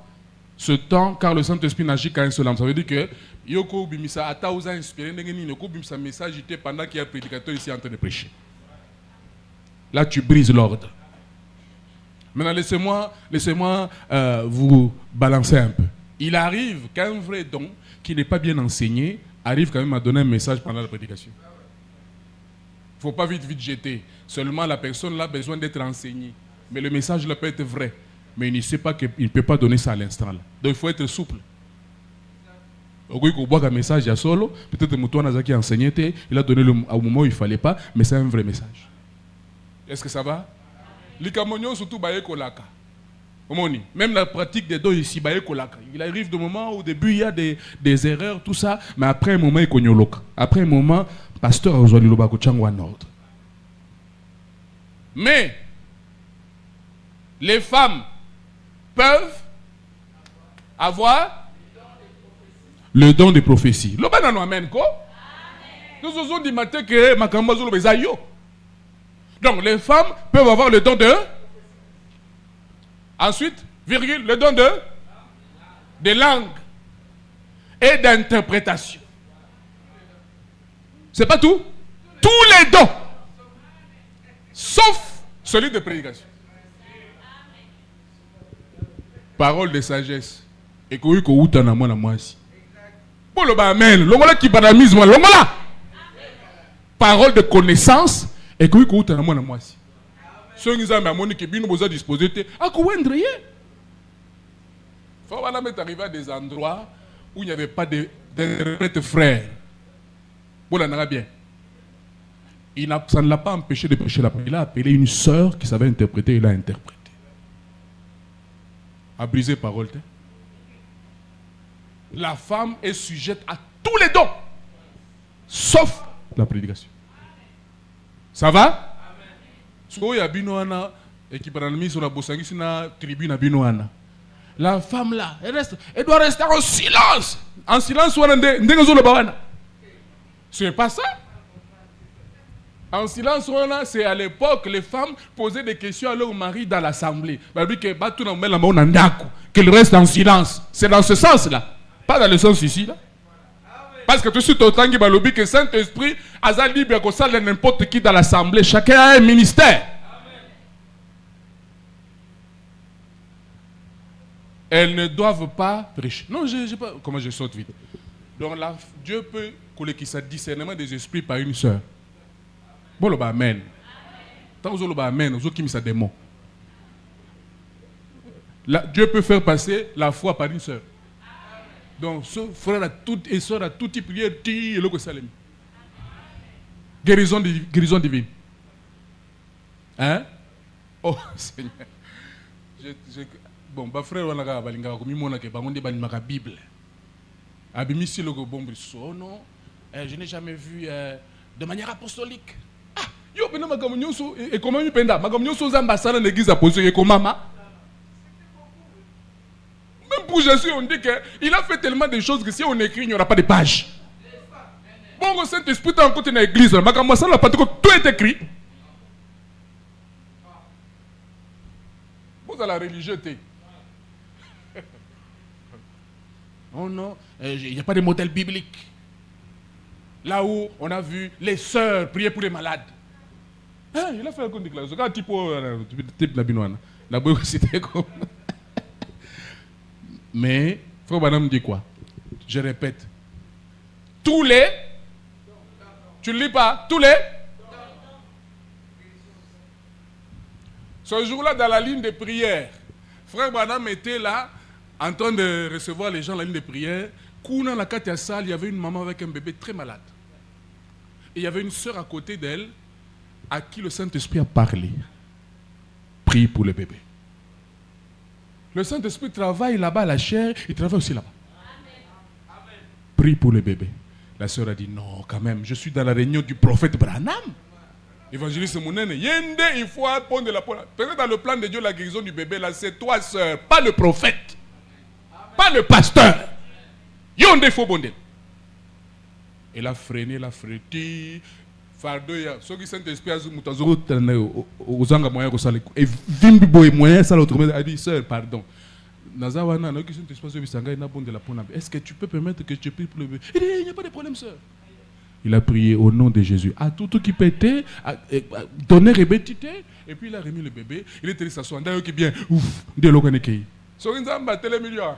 ce temps, car le Saint-Esprit n'agit qu'à un seul homme. Ça veut dire que Yoko Bimisa Ata vous a inspiré un message pendant qu'il y a un prédicateur ici en train de prêcher. Là, tu brises l'ordre. Maintenant, laissez-moi vous balancer un peu. Il arrive qu'un vrai don qui n'est pas bien enseigné arrive quand même à donner un message pendant la prédication. Il ne faut pas vite jeter. Seulement, la personne a besoin d'être enseignée. Mais le message là peut être vrai. Mais il ne sait pas qu'il ne peut pas donner ça à l'instant là. Donc, il faut être souple. Au bout d'un message, il y a solo. Peut-être que Moutouana qui a enseigné, il a donné au moment où il ne fallait pas, mais c'est un vrai message. Est-ce que ça va? Surtout même la pratique des dons ici, il arrive de moment où au début il y a des erreurs, tout ça, mais après un moment il connaît. Après un moment, pasteur a besoin de en ordre. Mais les femmes peuvent avoir le don de prophétie. Nous avons dit matin que Makambazo le. Donc les femmes peuvent avoir le don de... Ensuite, virgule, le don de langue et d'interprétation. C'est pas tout. Tous les dons. Sauf celui de prédication. Parole de sagesse. Et que vous avez na moi ici. Pour le amen. L'ongola qui banamise moi. L'ongola. Parole de connaissance. Et que vous avez na moi ici. Ceux qui ont disposé à couendre. Il faut arriver à des endroits où il n'y avait pas d'interprète frère. Bon, là, bien. Ça ne l'a pas empêché de prêcher la parole. Il a appelé une sœur qui savait interpréter, il a interprété. A brisé parole. La femme est sujette à tous les dons, sauf la prédication. Ça va? La femme là, elle doit rester en silence. En silence, c'est pas ça. En silence, c'est à l'époque, les femmes posaient des questions à leur mari dans l'assemblée. Qu'elle reste en silence. C'est dans ce sens-là. Pas dans le sens ici. Là. Parce que tout de suite, autant que le Saint-Esprit a libre que ça n'importe qui dans l'assemblée. Chacun a un ministère. Elles ne doivent pas prêcher. Non, je pas. Comment je saute vite. Donc là, Dieu peut coller qui ça discernement des esprits par une sœur. Bon, le amen. Tant que vous amen, vous qui mis ça démon. Dieu peut faire passer la foi par une sœur. Donc, ce frère a tout et sœur a tout type prière, et le salem. Guérison divine. Hein? Oh, Seigneur. Bon, bah frère, on a balinga comme il m'a dit, on a balinga Bible. Abimisi le bon briso, non? Je n'ai jamais vu de manière apostolique. Ah, yo, mais non, ma communion et comment il penda, ma communion sous ambassade en église apostolique et comme maman. pour Jésus, on dit qu'il a fait tellement de choses que si on écrit, il n'y aura pas de page. Bon, le Saint-Esprit est encore dans l'église. Tout est écrit. Vous avez la religiosité. Oh non, il n'y a pas de modèle biblique. Là où on a vu les sœurs prier pour les malades. Ah, il a fait une déclaration. Quand type Nabinoana, la c'était comme. Mais, Frère Branham dit quoi? Je répète. Tous les. Tu ne lis pas? Tous les. Ce jour-là, dans la ligne de prière, Frère Branham était là, en train de recevoir les gens dans la ligne de prière. Dans la carte salle, il y avait une maman avec un bébé très malade. Et il y avait une sœur à côté d'elle à qui le Saint-Esprit a parlé. Prie pour le bébé. Le Saint-Esprit travaille là-bas à la chair, il travaille aussi là-bas. Prie pour le bébé. La sœur a dit non, quand même, je suis dans la réunion du prophète Branham. Évangéliste Mounene, Yende, il faut prendre la parole. Peut-être dans le plan de Dieu, la guérison du bébé, là, c'est toi, sœur, pas le prophète, pas le pasteur. Yonde, il faut bonder. Elle a freiné, elle a fréti. Fardo, ceux qui sont inspirés, aux angles moyens, aux salles, et vimbi boy moyen, ça l'autre, a dit, sœur, pardon. Nazawana, nous qui sont inspirés, est-ce que tu peux permettre que je prie pour le bébé? Il n'y a pas de problème, sœur. Il a prié au nom de Jésus. À tout qui pétait, donner rébétité, et puis il a remis le bébé. Il était s'asseoir. D'ailleurs, qui bien, ouf, de l'okanekei. Sorinzamba, télémillion.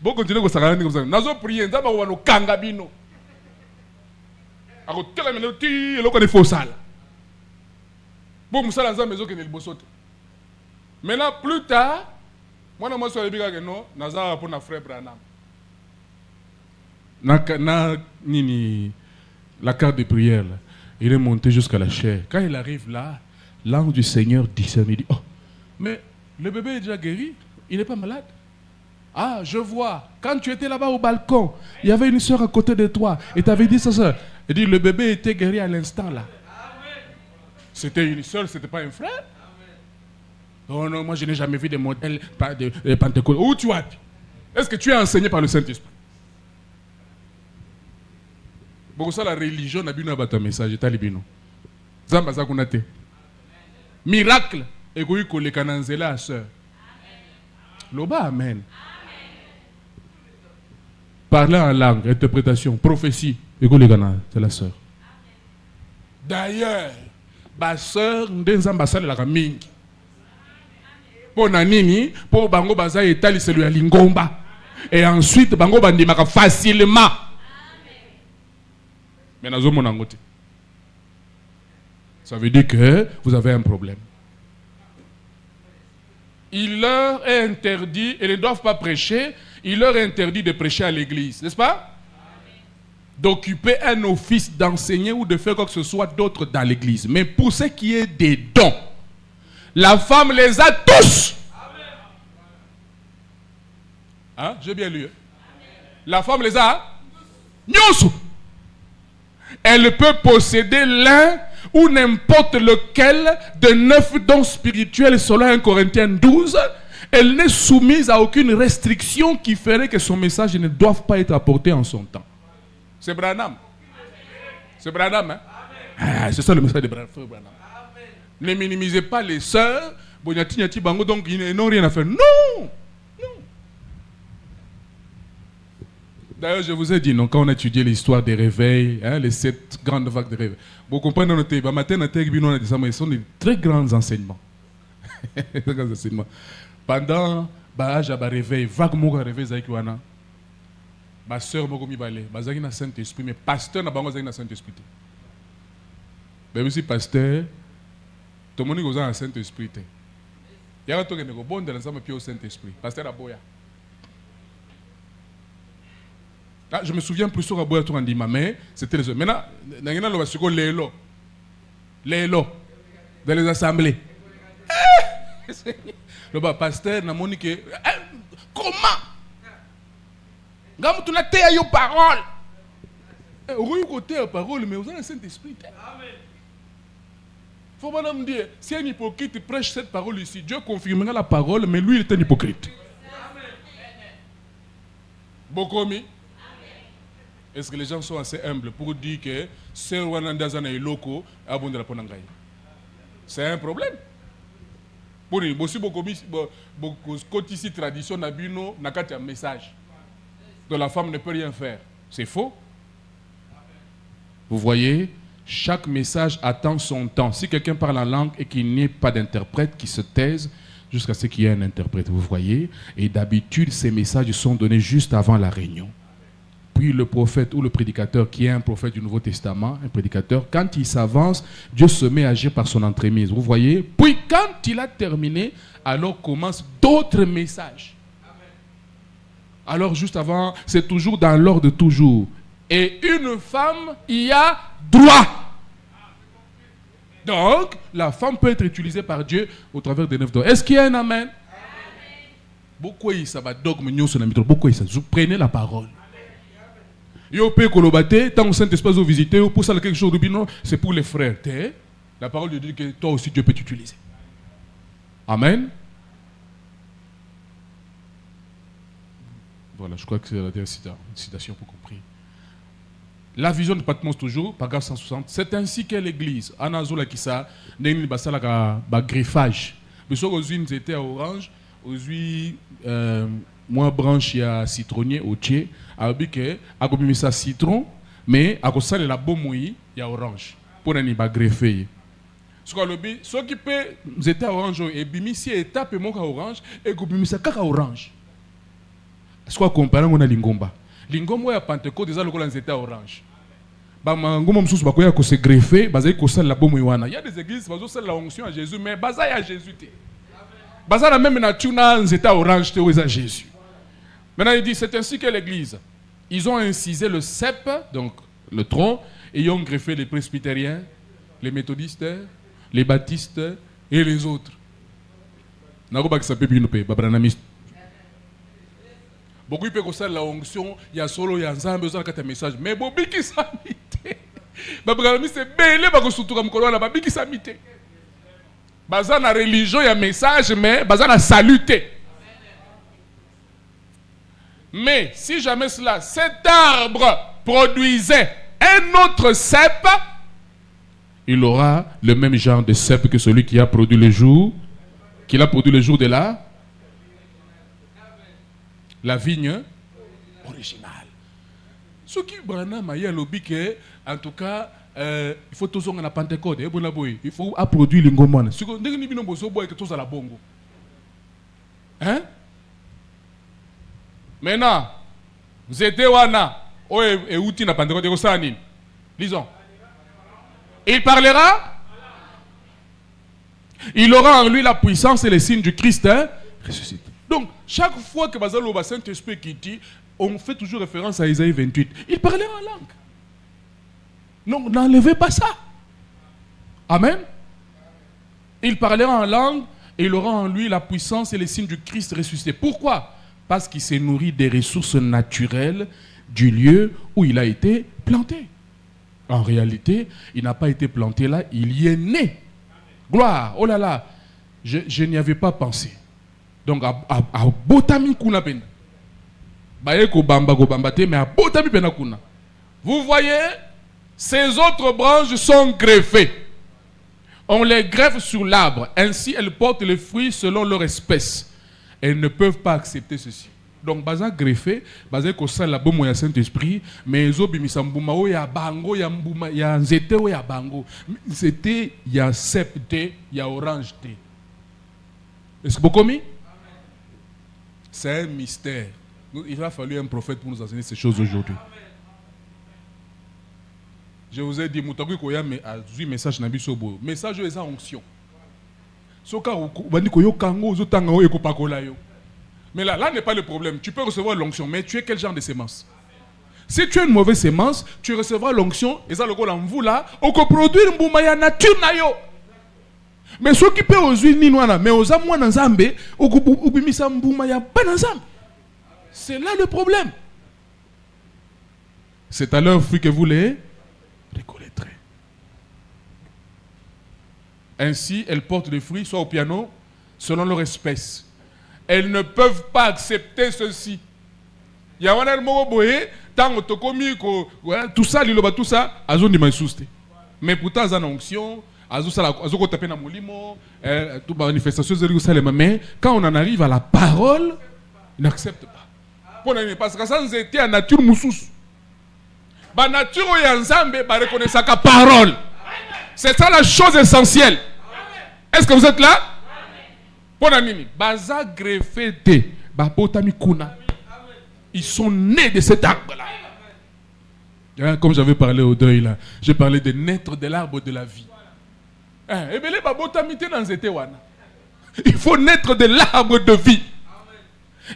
Bon, continuez comme ça. Nazo prié, Nzamba ou no kangabino. Alors, télémillion, il a faux sale. Bon, Moussa Nzamba, maison qui est le bossote. Maintenant, plus tard, moi, je suis allé à non, Nazara pour notre frère Branham. La carte de prière, là, il est monté jusqu'à la chair. Quand il arrive là, l'ange du Seigneur discerne. Il dit, oh, mais le bébé est déjà guéri, il n'est pas malade. Ah, je vois, quand tu étais là-bas au balcon, il y avait une soeur à côté de toi, et tu avais dit ça, soeur. Il dit, le bébé était guéri à l'instant là. C'était une soeur, c'était pas un frère. Oh non, moi je n'ai jamais vu de modèle de Pentecôte. Où tu as? Est-ce que tu es enseigné par le Saint-Esprit? Bon, ça la religion n'a pas de message. Zamba kunate. Miracle. Et que vous les cananzela à sœur. Loba amen. Parler en langue, interprétation, prophétie. Et que les canans, c'est la sœur. D'ailleurs, ma sœur, n'denzamba sale la mingi. Pour nanini, pour bango baza etali celui à lingomba. Et ensuite, bango bandimaka facilement. Mais ça veut dire que vous avez un problème. Il leur est interdit, et ils ne doivent pas prêcher, il leur est interdit de prêcher à l'église, n'est-ce pas? D'occuper un office, d'enseigner ou de faire quoi que ce soit d'autre dans l'église. Mais pour ce qui est des dons, la femme les a tous. Hein? J'ai bien lu. La femme les a. Nyonso. Elle peut posséder l'un ou n'importe lequel de 9 dons spirituels selon 1 Corinthiens 12. Elle n'est soumise à aucune restriction qui ferait que son message ne doive pas être apporté en son temps. C'est Branham. C'est Branham, hein? Ah, c'est ça le message de Branham. Ne minimisez pas les sœurs. Donc ils n'ont rien à faire. Non! D'ailleurs, je vous ai dit, non, quand on a étudié l'histoire des réveils, hein, les 7 grandes vagues de réveil, vous comprenez, ce sont des très grands enseignements. Pendant le réveil, vague moga réveil, ma soeur Mogomi Balé, bazaki na Saint-Esprit, mais pasteur na bango zaki na Saint-Esprit. Même si pasteur, tout le monde est dans Saint-Esprit. Il y a un truc qui est bon dans le Saint-Esprit. Pasteur Aboya. Ah, je me souviens plus sur Aboya Tourandima, mais c'était les autres. Maintenant, il y a les dans les assemblées. Le pasteur n'a pas dit comment? Quand tu as eu parole, vous avez parole, mais vous avez le Saint-Esprit. Il faut me dire, si un hypocrite prêche cette parole ici, Dieu confirmera la parole, mais lui il est un hypocrite. Bokomi. Est-ce que les gens sont assez humbles pour dire que c'est Rwanda et Loko abondent la Ponangaï? C'est un problème. Pour les bossi Bokomi, côté ici tradition nabino nakati un message. Donc la femme ne peut rien faire. C'est faux. Vous voyez, chaque message attend son temps. Si quelqu'un parle en langue et qu'il n'y ait pas d'interprète, qui se taise jusqu'à ce qu'il y ait un interprète. Vous voyez, et d'habitude, ces messages sont donnés juste avant la réunion. Puis le prophète ou le prédicateur, qui est un prophète du Nouveau Testament, un prédicateur, quand il s'avance, Dieu se met à agir par son entremise. Vous voyez? Puis quand il a terminé, alors commencent d'autres messages. Alors juste avant, c'est toujours dans l'ordre toujours. Et une femme y a droit. Donc, la femme peut être utilisée par Dieu au travers des 9 dons. Est-ce qu'il y a un amen? Beaucoup ça va dogme, beaucoup ça. Vous prenez la parole. Yo pe kolobate, tant que Saint-Esprit vous visiter, pour ça quelque chose de bien, c'est pour les frères. La parole de Dieu que toi aussi Dieu peut t'utiliser. Amen. Voilà, je crois que c'est la dernière citation pour compris. La vision de Patmos toujours, paragraphe 160. C'est ainsi qu'est l'Église. Anazola qui ça, n'est pas ça la greffage. Mais sur aux unes étaient à orange, aux unes moins branche il y a citronnier au tché. Alors que à comme ça citron, mais à cause de la bombe il y a orange. Pour ne pas greffer. Ce qui peut étaient à orange et bimi si étape mon orange et que bimi ça kaka orange. Ce qu'on compare on a lingomba. Lingomba ya Pentecôte déjà le colon étaient orange. Ngoma msusu bakoya ko se greffer bazai ko sala la bombe wana. Il y a des églises bazo sala la onction à Jésus mais bazai à Jésus té. Bazai la même nature na état orange té à Jésus. Maintenant il dit c'est ainsi que l'église. Ils ont incisé le cep donc le tronc et ils ont greffé les presbytériens, les méthodistes, les baptistes et les autres. Nako ba kisape bino pe babranamiste. Beaucoup peuvent faire la onction, il y a solo, il y a un besoin de message. Mais Bobi qui s'amite. Babranamiste c'est belé ba ko sutura mukolo na babi qui s'amite. Baza na religion, il y a message mais baza na saluté. Mais si jamais cela, cet arbre produisait un autre cep, il aura le même genre de cep que celui qui a produit le jour, de la vigne originale. Ce qui est lobby que, en tout cas, il faut tous en la Pentecôte, il faut produire l'ingomane. Ce qu'on dit, que tous à la bongo. Hein? Maintenant, vous êtes wana, et outil na Pentecôte, lisons. Il parlera. Il aura en lui la puissance et les signes du Christ ressuscité. Donc, chaque fois que Bazalo va Saint-Esprit qui dit, on fait toujours référence à Isaïe 28. Il parlait en langue. Non, n'enlevez pas ça. Amen. Il parlait en langue et il aura en lui la puissance et les signes du Christ ressuscité. Pourquoi? Parce qu'il s'est nourri des ressources naturelles du lieu où il a été planté. En réalité, il n'a pas été planté là, il y est né. Gloire, oh là là, je n'y avais pas pensé. Donc, à Botami Kuna Pena. Baeko Bamba Go Bambate, mais à Botami Pena Kuna. Vous voyez, ces autres branches sont greffées. On les greffe sur l'arbre. Ainsi, elles portent les fruits selon leur espèce. Elles ne peuvent pas accepter ceci. Donc, baza greffé, baza kosa la bomo ya Saint-Esprit, mais zo bimisa mbuma o ya bango ya mbuma ya nzete o ya bango. C'était ya septe, ya orange té. Est-ce que vous comprenez? C'est un mystère. Il a fallu un prophète pour nous enseigner ces choses aujourd'hui. Je vous ai dit, Moutakou Koya mais a vu message na biso bo. Message est en onction. Mais là n'est pas le problème. Tu peux recevoir l'onction, mais tu es quel genre de sémence? Si tu es une mauvaise sémence, tu recevras l'onction, et ça le gars en vous là, on peut produire une boumaya nature na yo. Mais ceux qui peuvent aux huiles ni noana, mais aux amours dans Zambé, on peut bimisa boumaya pas dans Zambé. C'est là le problème. C'est à leur fruit que vous les récolterez. Ainsi, elles portent des fruits, soit au piano, selon leur espèce. Elles ne peuvent pas accepter ceci. Il y a un mot boye, tant tokomi ko tout ça, liloba tout ça, azo ni maïsouste. Mais pourtant azan onction, azo ko taper na molimo, tout manifestation zeli ça les mais quand on en arrive à la parole, il n'accepte pas. Parce que ça nous était en nature moussous. Ba nature ya nzambe ba reconnaître sa parole. C'est ça la chose essentielle. Est-ce que vous êtes là? Ponanini, baza greffé de ba botami kuna. Ils sont nés de cet arbre-là. Comme j'avais parlé au deuil là, j'ai parlé de naître de l'arbre de la vie. Il faut naître de l'arbre de vie.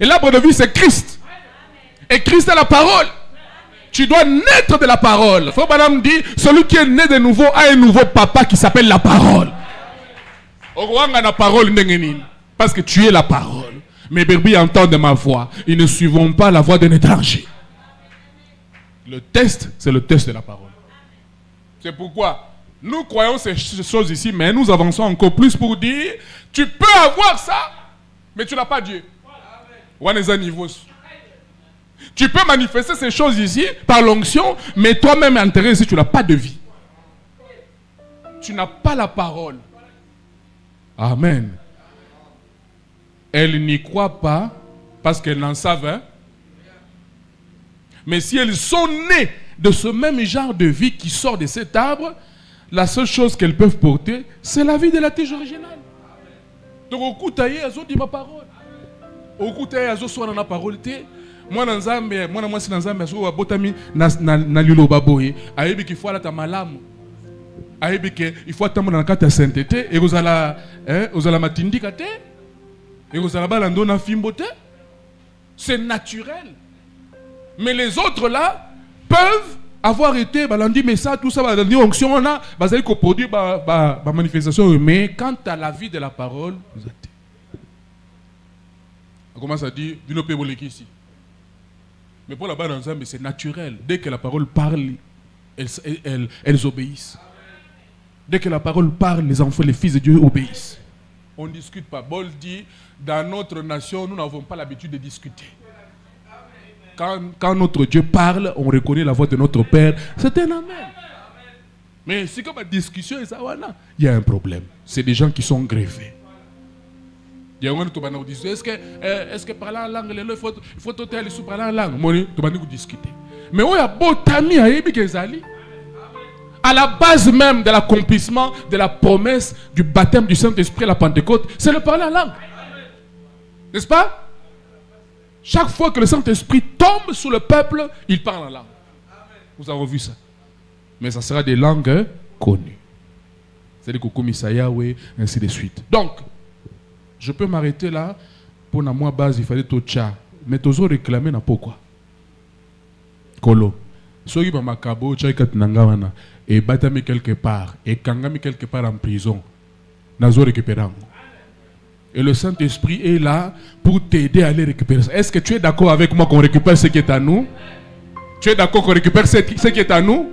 Et l'arbre de vie, c'est Christ. Et Christ est la parole. Tu dois naître de la parole. Faut madame dit, celui qui est né de nouveau a un nouveau papa qui s'appelle la parole. Parce que tu es la parole. Mes brebis entendent ma voix. Ils ne suivront pas la voix d'un étranger. Le test, c'est le test de la parole. C'est pourquoi nous croyons ces choses ici, mais nous avançons encore plus pour dire, tu peux avoir ça, mais tu n'as pas Dieu. Tu peux manifester ces choses ici par l'onction, mais toi-même enterré ici, tu n'as pas de vie. Tu n'as pas la parole. Amen. Elles n'y croient pas parce qu'elles n'en savent. Hein? Mais si elles sont nées de ce même genre de vie qui sort de cet arbre, la seule chose qu'elles peuvent porter, c'est la vie de la tige originale. Donc, au coup, elles ont dit ma parole. Au coup, elles ont soit dans la parole. Moi, dans Zambie, moi, dans Zambie, je suis botami na lilo baboye. Aïbi qu'il faut aller à malam. Aïbi qu'il faut attendre dans la carte de sainteté. Et vous allez matindi kate. Et vous allez balandona fimbote. C'est naturel. Mais les autres là peuvent avoir été balandi, mais ça, tout ça, balandi onction, on a, vous allez produire ma manifestation. Mais quant à la vie de la parole, vous êtes. On commence à dire, vous ne pouvez pas ici. Mais pour la bas dans c'est naturel. Dès que la parole parle, elles obéissent. Dès que la parole parle, les enfants, les fils de Dieu obéissent. On ne discute pas. Paul dit, dans notre nation, nous n'avons pas l'habitude de discuter. Quand notre Dieu parle, on reconnaît la voix de notre Père. C'est un amen. Mais si comme la discussion, il y a un problème. C'est des gens qui sont greffés. Il y a un moment qui dit, est-ce que parler en langue, il faut aller sous parler en langue. Moi, tu vas nous discuter. Mais on a beau tami à Ebikezali. À la base même de l'accomplissement de la promesse du baptême du Saint-Esprit à la Pentecôte, c'est le parler en langue. N'est-ce pas? Chaque fois que le Saint-Esprit tombe sur le peuple, il parle en langue. Nous avons vu ça. Mais ça sera des langues connues. C'est-à-dire que Yahweh, ainsi de suite. Donc, je peux m'arrêter là. Pour la moi base, il fallait tout tcha. Mais tu as réclamé pourquoi? Kolo. Soki ba makabo tcha katinanga wana et batami quelque part et kangami quelque part en prison. Nazo récupérer. Et le Saint-Esprit est là pour t'aider à aller récupérer ça. Est-ce que tu es d'accord avec moi qu'on récupère ce qui est à nous? Tu es d'accord qu'on récupère ce qui est à nous?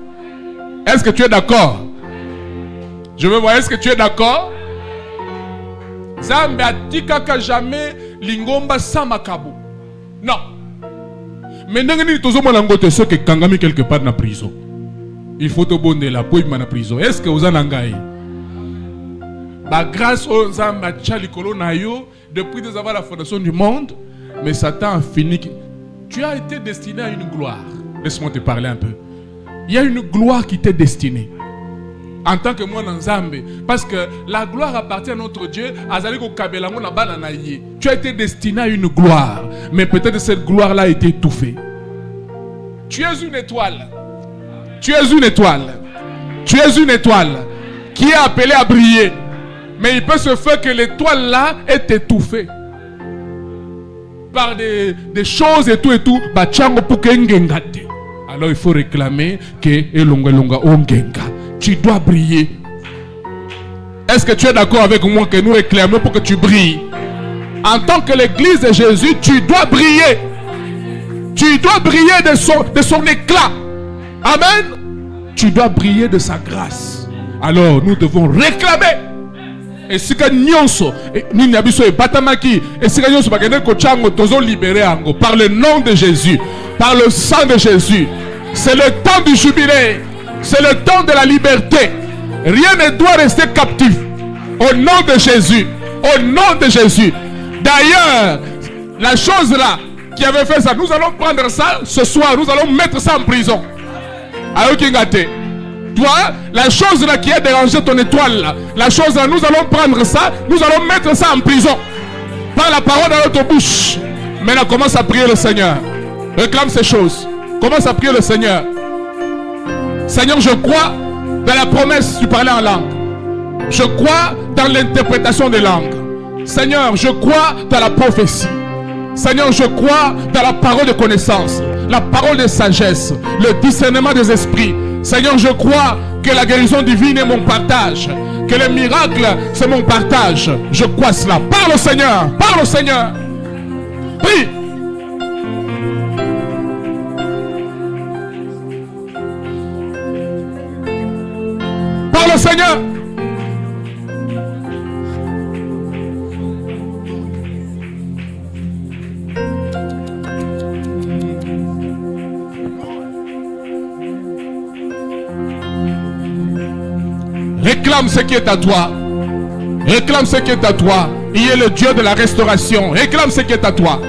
Est-ce que tu es d'accord? Je veux voir, est-ce que tu es d'accord? Zambe atikaka jamais lingomba sans makabo. Non. Mais n'engagez pas tous les gens qui kangami quelque part dans la prison. Il faut te bonner la poigne dans la prison. Est-ce que vous en avez? Grâce aux Zamba Tchalikolo Nayo, depuis des avant la fondation du monde, mais Satan a fini. Tu as été destiné à une gloire. Laisse-moi te parler un peu. Il y a une gloire qui t'est destinée. En tant que moi dans Zambé. Parce que la gloire appartient à notre Dieu. Tu as été destiné à une gloire. Mais peut-être cette gloire-là a été étouffée. Tu es une étoile. Tu es une étoile. Tu es une étoile qui est appelée à briller. Mais il peut se faire que l'étoile là est étouffée par des choses et tout. Alors il faut réclamer que tu dois briller. Est-ce que tu es d'accord avec moi que nous réclamons pour que tu brilles? En tant que l'église de Jésus, tu dois briller. Tu dois briller de son éclat. Amen. Tu dois briller de sa grâce. Alors nous devons réclamer esika nyonso nini ya biso ebatamaki esika nyonso bakende kochango tozo libérer yango par le nom de Jésus, par le sang de Jésus. C'est le temps du jubilé, c'est le temps de la liberté. Rien ne doit rester captif. Au nom de Jésus, au nom de Jésus. D'ailleurs, la chose là qui avait fait ça, nous allons prendre ça ce soir, nous allons mettre ça en prison. Aokingate. Toi, la chose là qui a dérangé ton étoile là, la chose là, nous allons prendre ça, nous allons mettre ça en prison. Par la parole dans notre bouche. Maintenant, commence à prier le Seigneur. Réclame ces choses. Commence à prier le Seigneur. Seigneur, je crois dans la promesse du parler en langue. Je crois dans l'interprétation des langues. Seigneur, je crois dans la prophétie. Seigneur, je crois dans la parole de connaissance, la parole de sagesse, le discernement des esprits. Seigneur, je crois que la guérison divine est mon partage, que le miracle, c'est mon partage. Je crois cela. Parle au Seigneur, parle au Seigneur. Prie. Parle au Seigneur. Réclame ce qui est à toi. Réclame ce qui est à toi. Il est le Dieu de la restauration. Réclame ce qui est à toi.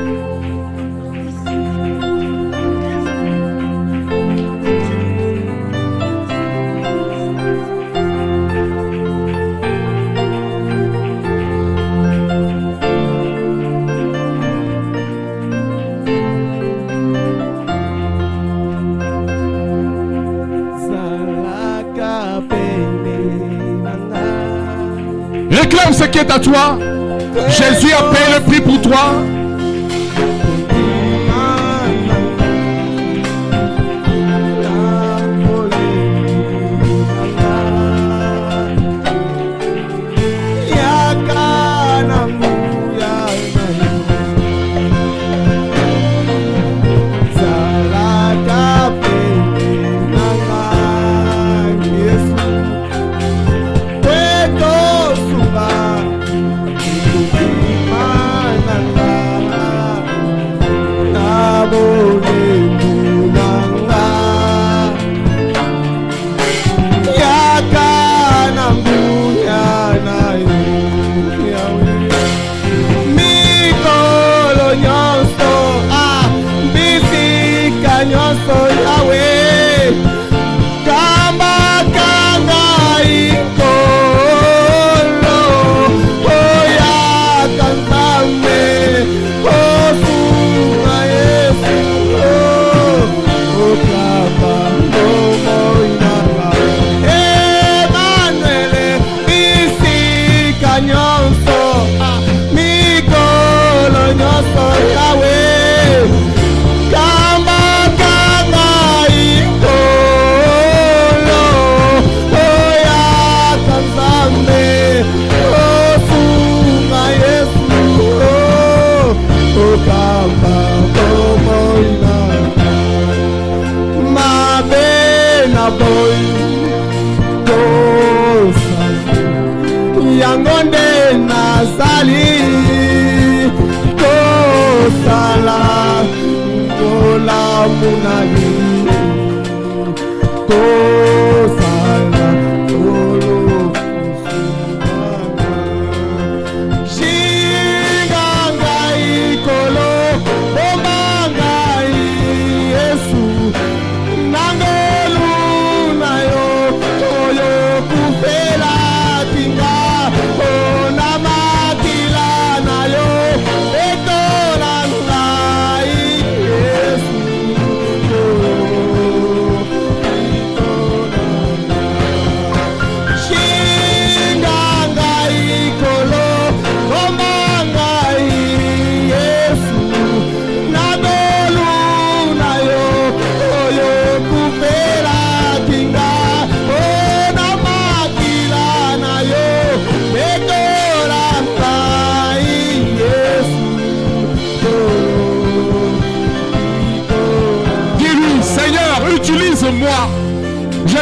Réclame ce qui est à toi. Jésus a payé le prix pour toi.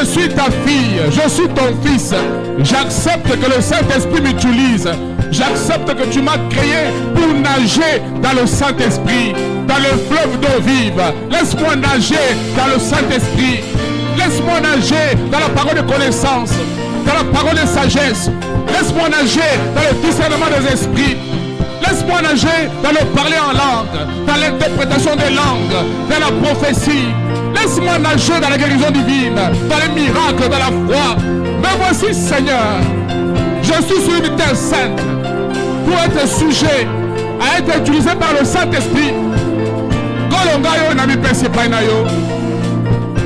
Je suis ta fille, je suis ton fils. J'accepte que le Saint-Esprit m'utilise. J'accepte que tu m'as créé pour nager dans le Saint-Esprit, dans le fleuve d'eau vive. Laisse-moi nager dans le Saint-Esprit. Laisse-moi nager dans la parole de connaissance, dans la parole de sagesse. Laisse-moi nager dans le discernement des esprits. Laisse-moi nager dans le parler en langue, dans l'interprétation des langues, dans la prophétie. Laisse-moi nager dans la guérison divine, dans les miracles, dans la foi. Mais voici, Seigneur, je suis sur une terre sainte pour être sujet à être utilisé par le Saint-Esprit.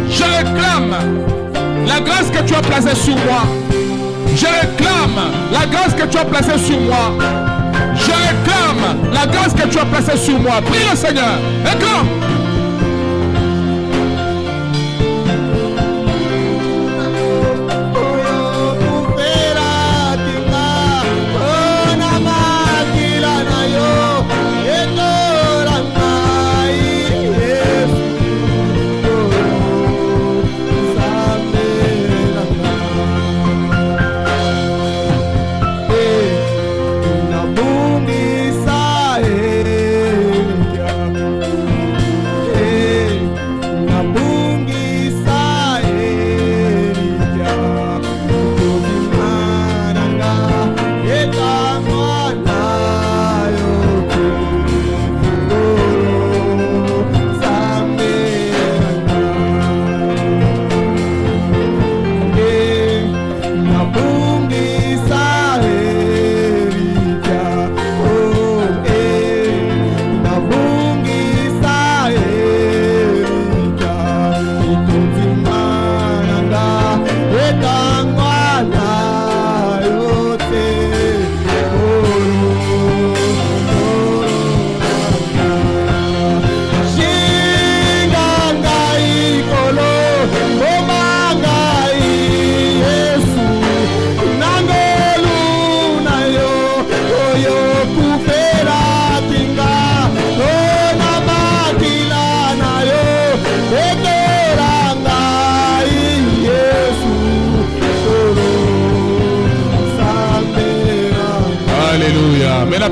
Je réclame la grâce que tu as placée sur moi. Je réclame la grâce que tu as placée sur moi. Je réclame la grâce que tu as placée sur moi. Prie le Seigneur. Réclame.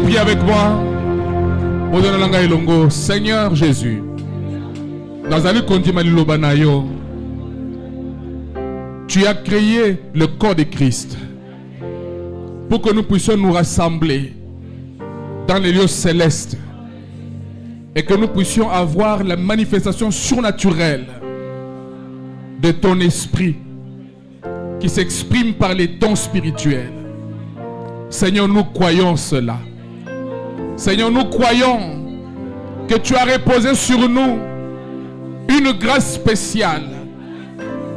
Priez avec moi. Seigneur Jésus, tu as créé le corps de Christ pour que nous puissions nous rassembler dans les lieux célestes et que nous puissions avoir la manifestation surnaturelle de ton esprit qui s'exprime par les dons spirituels. Seigneur, nous croyons cela. Seigneur, nous croyons que tu as reposé sur nous une grâce spéciale,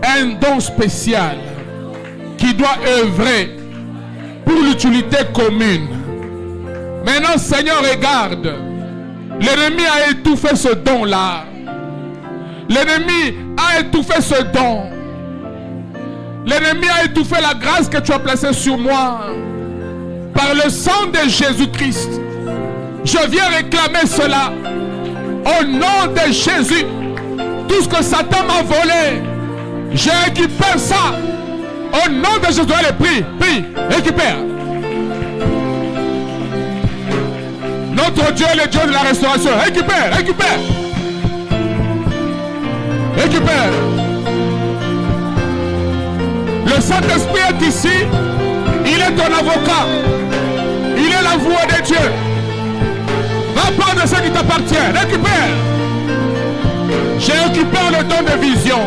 un don spécial qui doit œuvrer pour l'utilité commune. Maintenant, Seigneur, regarde, l'ennemi a étouffé ce don-là. L'ennemi a étouffé ce don. L'ennemi a étouffé la grâce que tu as placée sur moi. Par le sang de Jésus-Christ, je viens réclamer cela. Au nom de Jésus, tout ce que Satan m'a volé, je récupère ça. Au nom de Jésus, allez, prie, prie, récupère. Notre Dieu est le Dieu de la restauration. Récupère, récupère. Récupère. Le Saint-Esprit est ici. Il est ton avocat. Il est la voix de Dieu. Va prendre ce qui t'appartient. Récupère. Je récupère le don de vision.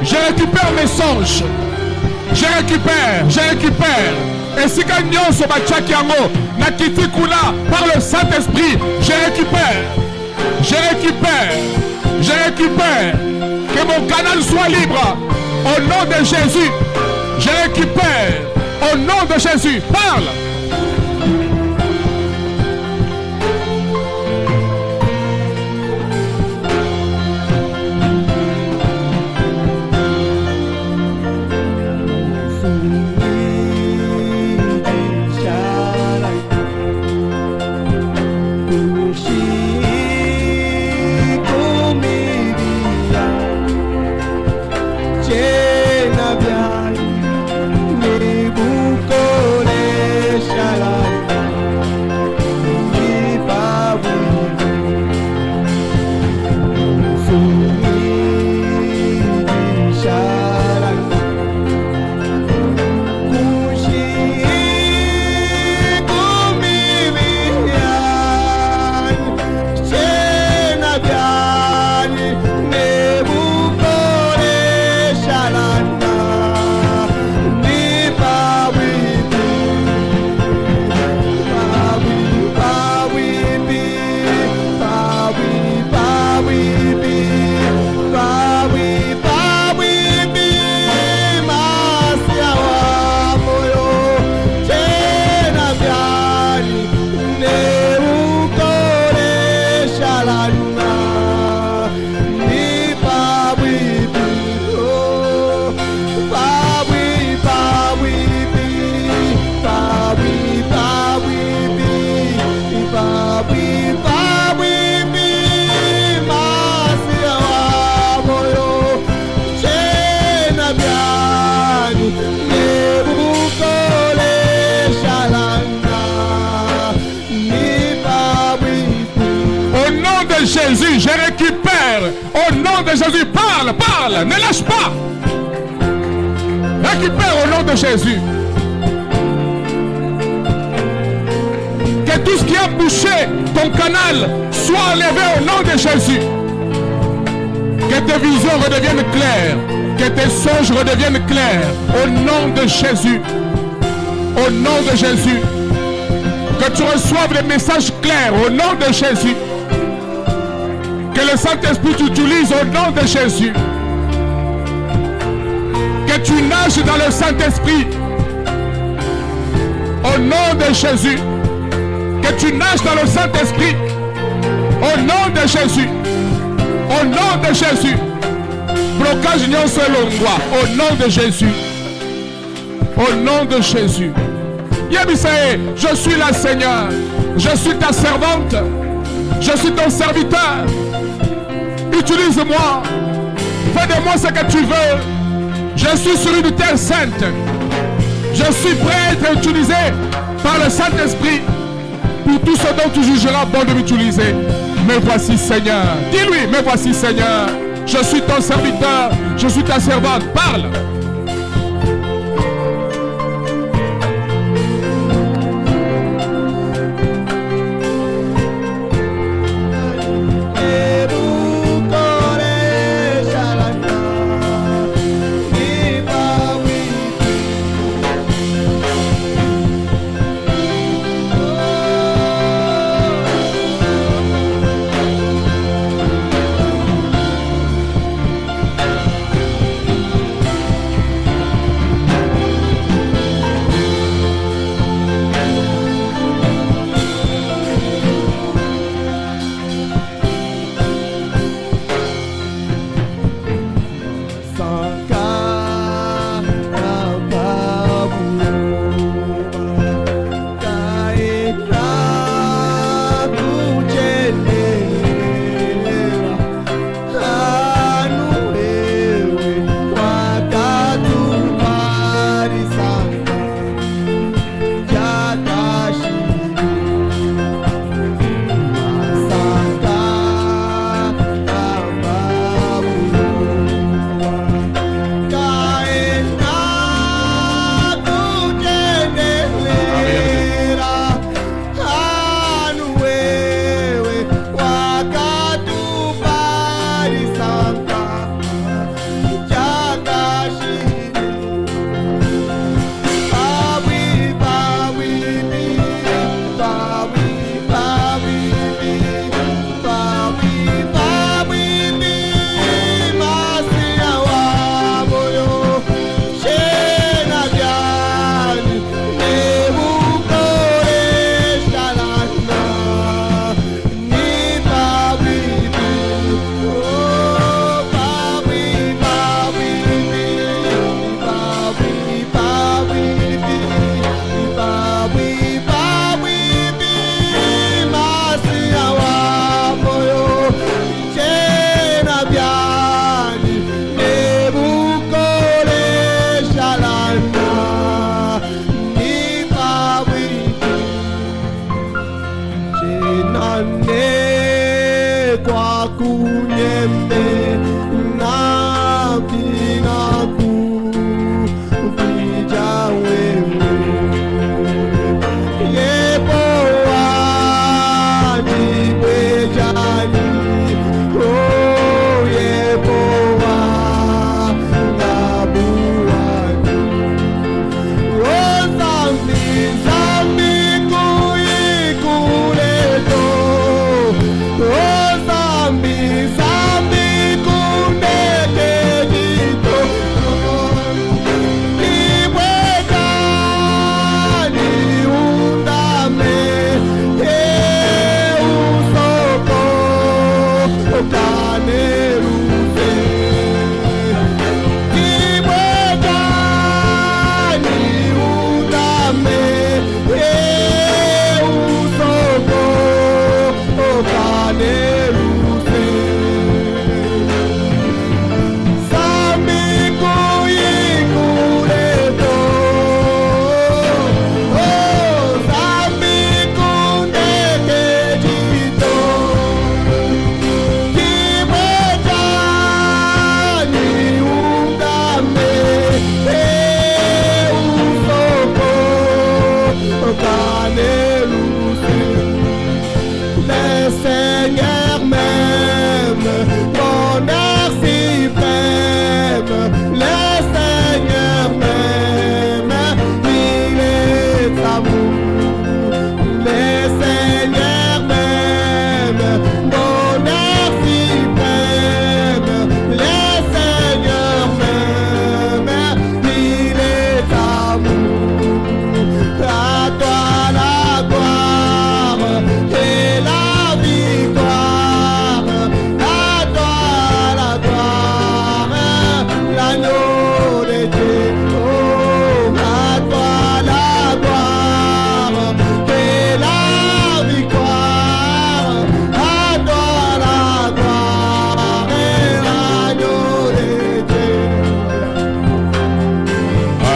Je récupère mes songes. Je récupère. Et si quelqu'un se bat Tchakiango, Nakiti Kula, par le Saint-Esprit, je récupère. Que mon canal soit libre. Au nom de Jésus, je récupère. Au nom de Jésus, parle. Llena Jésus, parle, parle, ne lâche pas. Récupère au nom de Jésus. Que tout ce qui a bouché ton canal soit enlevé au nom de Jésus. Que tes visions redeviennent claires. Que tes songes redeviennent clairs. Au nom de Jésus. Au nom de Jésus. Que tu reçoives des messages clairs au nom de Jésus. Que le Saint-Esprit t'utilise au nom de Jésus. Que tu nages dans le Saint-Esprit. Au nom de Jésus. Que tu nages dans le Saint-Esprit. Au nom de Jésus. Au nom de Jésus. Blocage non selon moi. Au nom de Jésus. Au nom de Jésus. Yebisae, je suis la Seigneur. Je suis ta servante. Je suis ton serviteur. Utilise-moi. Fais de moi ce que tu veux. Je suis sur une terre sainte. Je suis prêt à être utilisé par le Saint-Esprit pour tout ce dont tu jugeras bon de m'utiliser. Me voici Seigneur. Dis-lui, me voici Seigneur. Je suis ton serviteur. Je suis ta servante. Parle.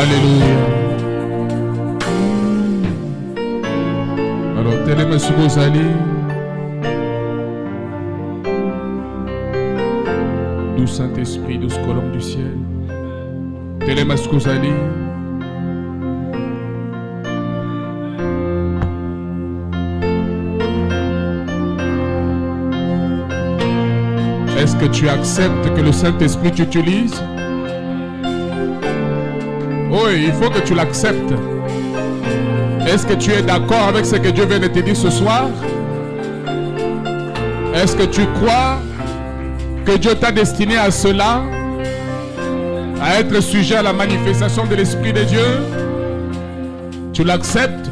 Alléluia. Alors, Telema Subozali. Doux Saint-Esprit, douce colombe du ciel. Telema Subozali. Est-ce que tu acceptes que le Saint-Esprit t'utilise? Oui, il faut que tu l'acceptes. Est-ce que tu es d'accord avec ce que Dieu vient de te dire ce soir? Est-ce que tu crois que Dieu t'a destiné à cela? À être sujet à la manifestation de l'Esprit de Dieu? Tu l'acceptes?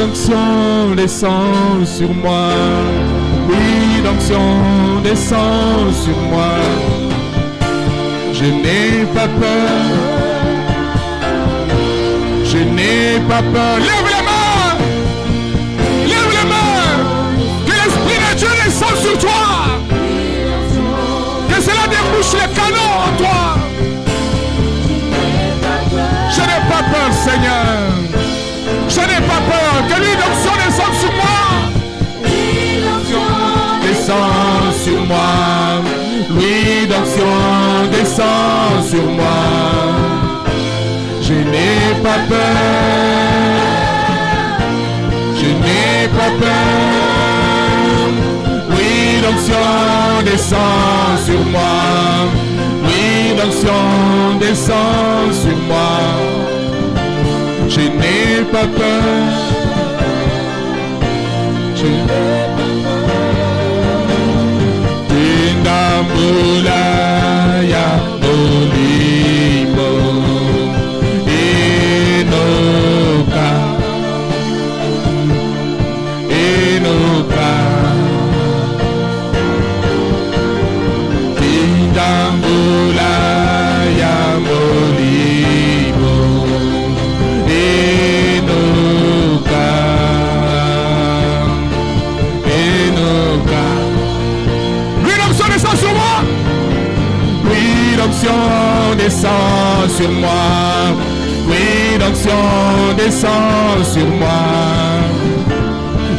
l'onction descend sur moi. Oui, l'onction descend sur moi. Je n'ai pas peur. Je n'ai pas peur. Lève les mains. Lève les mains. Que l'Esprit de Dieu descende sur toi. Que cela débouche les canons en toi. Je n'ai pas peur, Seigneur. Je n'ai pas peur. Que l'onction descende sur moi. Descend sur moi. L'huile d'onction descend sur moi. Je n'ai pas peur. Je n'ai pas peur. L'huile d'onction descend sur moi. L'huile d'onction descend sur moi. Je n'ai pas peur. Je n'ai pas peur. Tinambula ya olimo enoka enoka Tinambula ya olimo enoka enoka. Descend sur moi. Oui, l'onction descend sur moi. Oui, l'onction descend sur moi.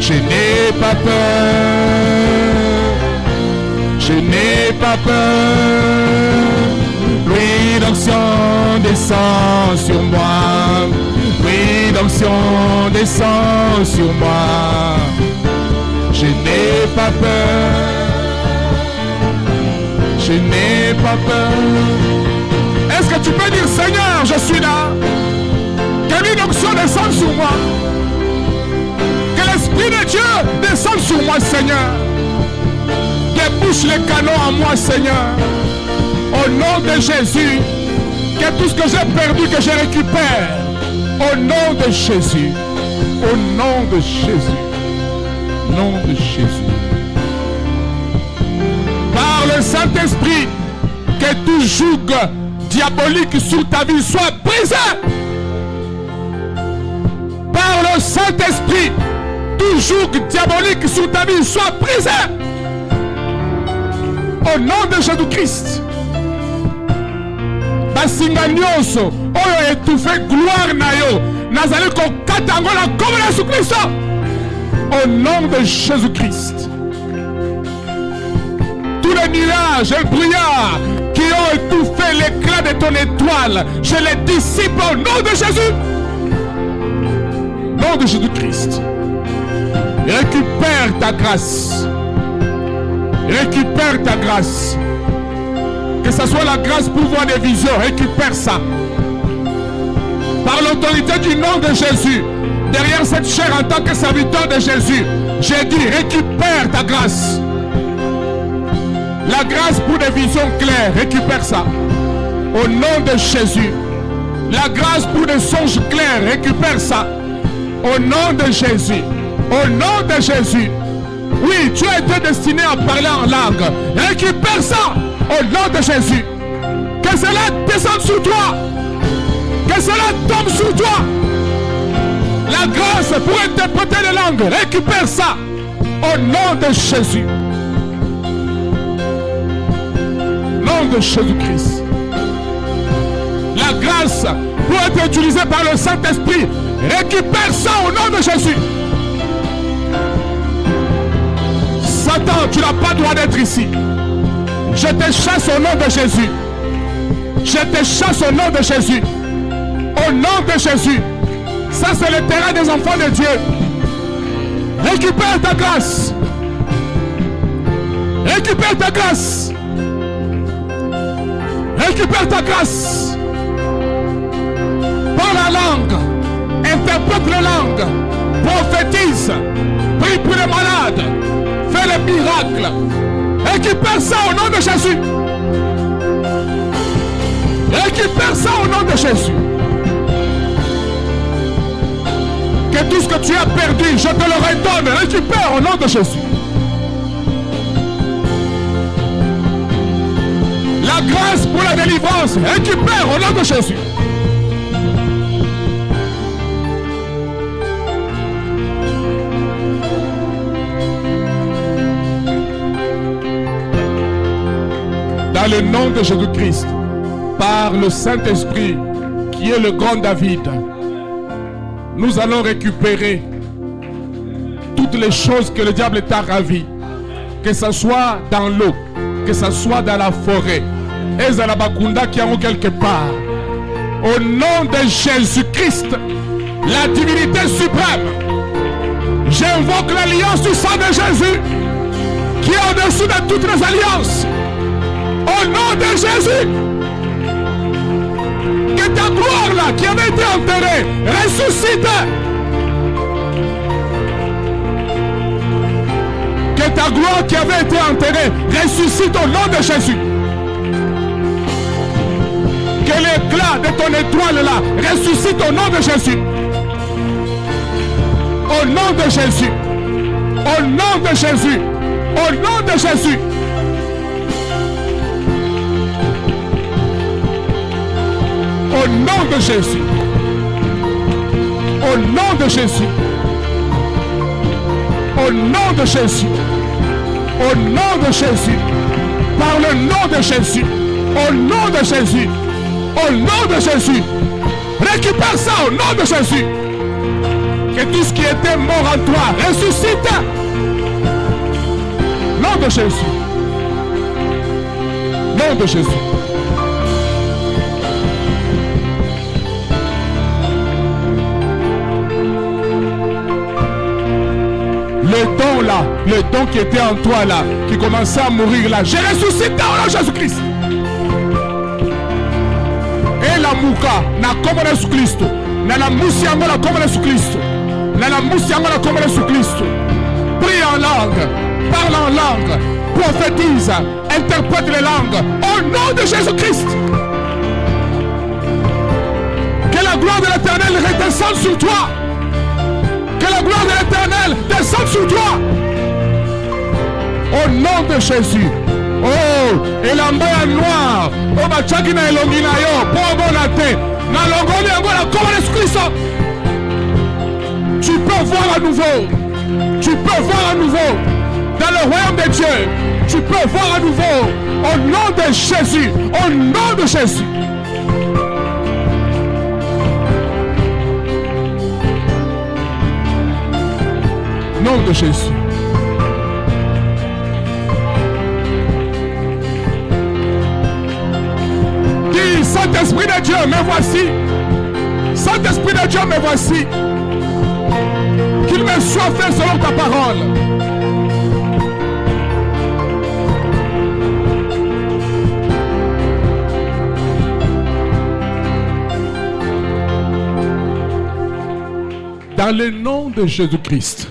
Je n'ai pas peur. Je n'ai pas peur. Oui, l'onction descend sur moi. Oui, l'onction descend sur moi. Je n'ai pas peur. Je n'ai pas peur. Est-ce que tu peux dire, Seigneur, je suis là. Que l'onction descende sur moi. Que l'Esprit de Dieu descende sur moi, Seigneur. Débouche les canons en moi, Seigneur. Au nom de Jésus. Que tout ce que j'ai perdu, que je récupère. Au nom de Jésus. Au nom de Jésus. Au nom de Jésus. Par le Saint-Esprit, que tout joug diabolique sur ta vie soit brisé. Par le Saint-Esprit, tout joug diabolique sur ta vie soit brisé. Au nom de Jésus-Christ. Basinga nyonso oyo étouffé gloire na yo nazali kokata yango na kombo na Jésus-Christ. Au nom de Jésus-Christ. Tous les nuages et brouillards qui ont étouffé l'éclat de ton étoile, je les dissipe au nom de Jésus. Au nom de Jésus-Christ. Récupère ta grâce. Récupère ta grâce. Que ce soit la grâce pour voir des visions, récupère ça. Par l'autorité du nom de Jésus, derrière cette chair en tant que serviteur de Jésus, j'ai dit récupère ta grâce. La grâce pour des visions claires, récupère ça. Au nom de Jésus. La grâce pour des songes clairs, récupère ça. Au nom de Jésus. Au nom de Jésus. Oui, tu as été destiné à parler en langue. Récupère ça. Au nom de Jésus. Que cela descende sur toi. Que cela tombe sur toi. La grâce pour interpréter les langues, récupère ça. Au nom de Jésus. Nom de Jésus-Christ. La grâce pour être utilisée par le Saint-Esprit, récupère ça au nom de Jésus. Satan, tu n'as pas le droit d'être ici. Je te chasse au nom de Jésus. Je te chasse au nom de Jésus. Au nom de Jésus. Ça c'est le terrain des enfants de Dieu. Récupère ta grâce. Récupère ta grâce. Récupère ta grâce. Parle la langue. Interprète la langue. Prophétise. Prie pour les malades. Fais les miracles. Récupère ça au nom de Jésus. Récupère ça au nom de Jésus. Que tout ce que tu as perdu, je te le redonne. Récupère au nom de Jésus. La grâce pour la délivrance, récupère au nom de Jésus. Dans le nom de Jésus-Christ, par le Saint-Esprit, qui est le grand David, nous allons récupérer toutes les choses que le diable t'a ravies, que ce soit dans l'eau, que ce soit dans la forêt, et Zalabakunda qui ont quelque part. Au nom de Jésus-Christ, la divinité suprême, j'invoque l'alliance du sang de Jésus, qui est au-dessus de toutes les alliances. Au nom de Jésus, que ta gloire là, qui avait été enterrée, ressuscite. Que ta gloire qui avait été enterrée, ressuscite au nom de Jésus. Que l'éclat de ton étoile là, ressuscite au nom de Jésus. Au nom de Jésus. Au nom de Jésus. Au nom de Jésus. Au nom de Jésus. Au nom de Jésus. Au nom de Jésus. Au nom de Jésus. Par le nom de Jésus. Au nom de Jésus. Au nom de Jésus. Récupère ça au nom de Jésus. Que tout ce qui était mort en toi ressuscite. Nom de Jésus. Nom de Jésus. Le don là, le don qui était en toi là, qui commençait à mourir là, j'ai ressuscité au nom de Jésus-Christ. Et la mouka, na comme Jésus-Christ, na la moussiango la comme Jésus-Christ, na la moussiango la comme Jésus-Christ. Prie en langue, parle en langue, prophétise, interprète les langues, au nom de Jésus-Christ. Que la gloire de l'Éternel redescende sur toi. Que la gloire de l'Éternel descende sur toi. Au nom de Jésus. Oh, et l'ambaya noir. Oh, bachaki na elongi na yo. Pour bonate. Na longoli angola comme Jésus-Christ. Tu peux voir à nouveau. Tu peux voir à nouveau. Dans le royaume de Dieu. Tu peux voir à nouveau. Au nom de Jésus. Au nom de Jésus. Nom de Jésus. Dis, Saint-Esprit de Dieu, me voici. Saint-Esprit de Dieu, me voici. Qu'il me soit fait selon ta parole. Dans le nom de Jésus-Christ,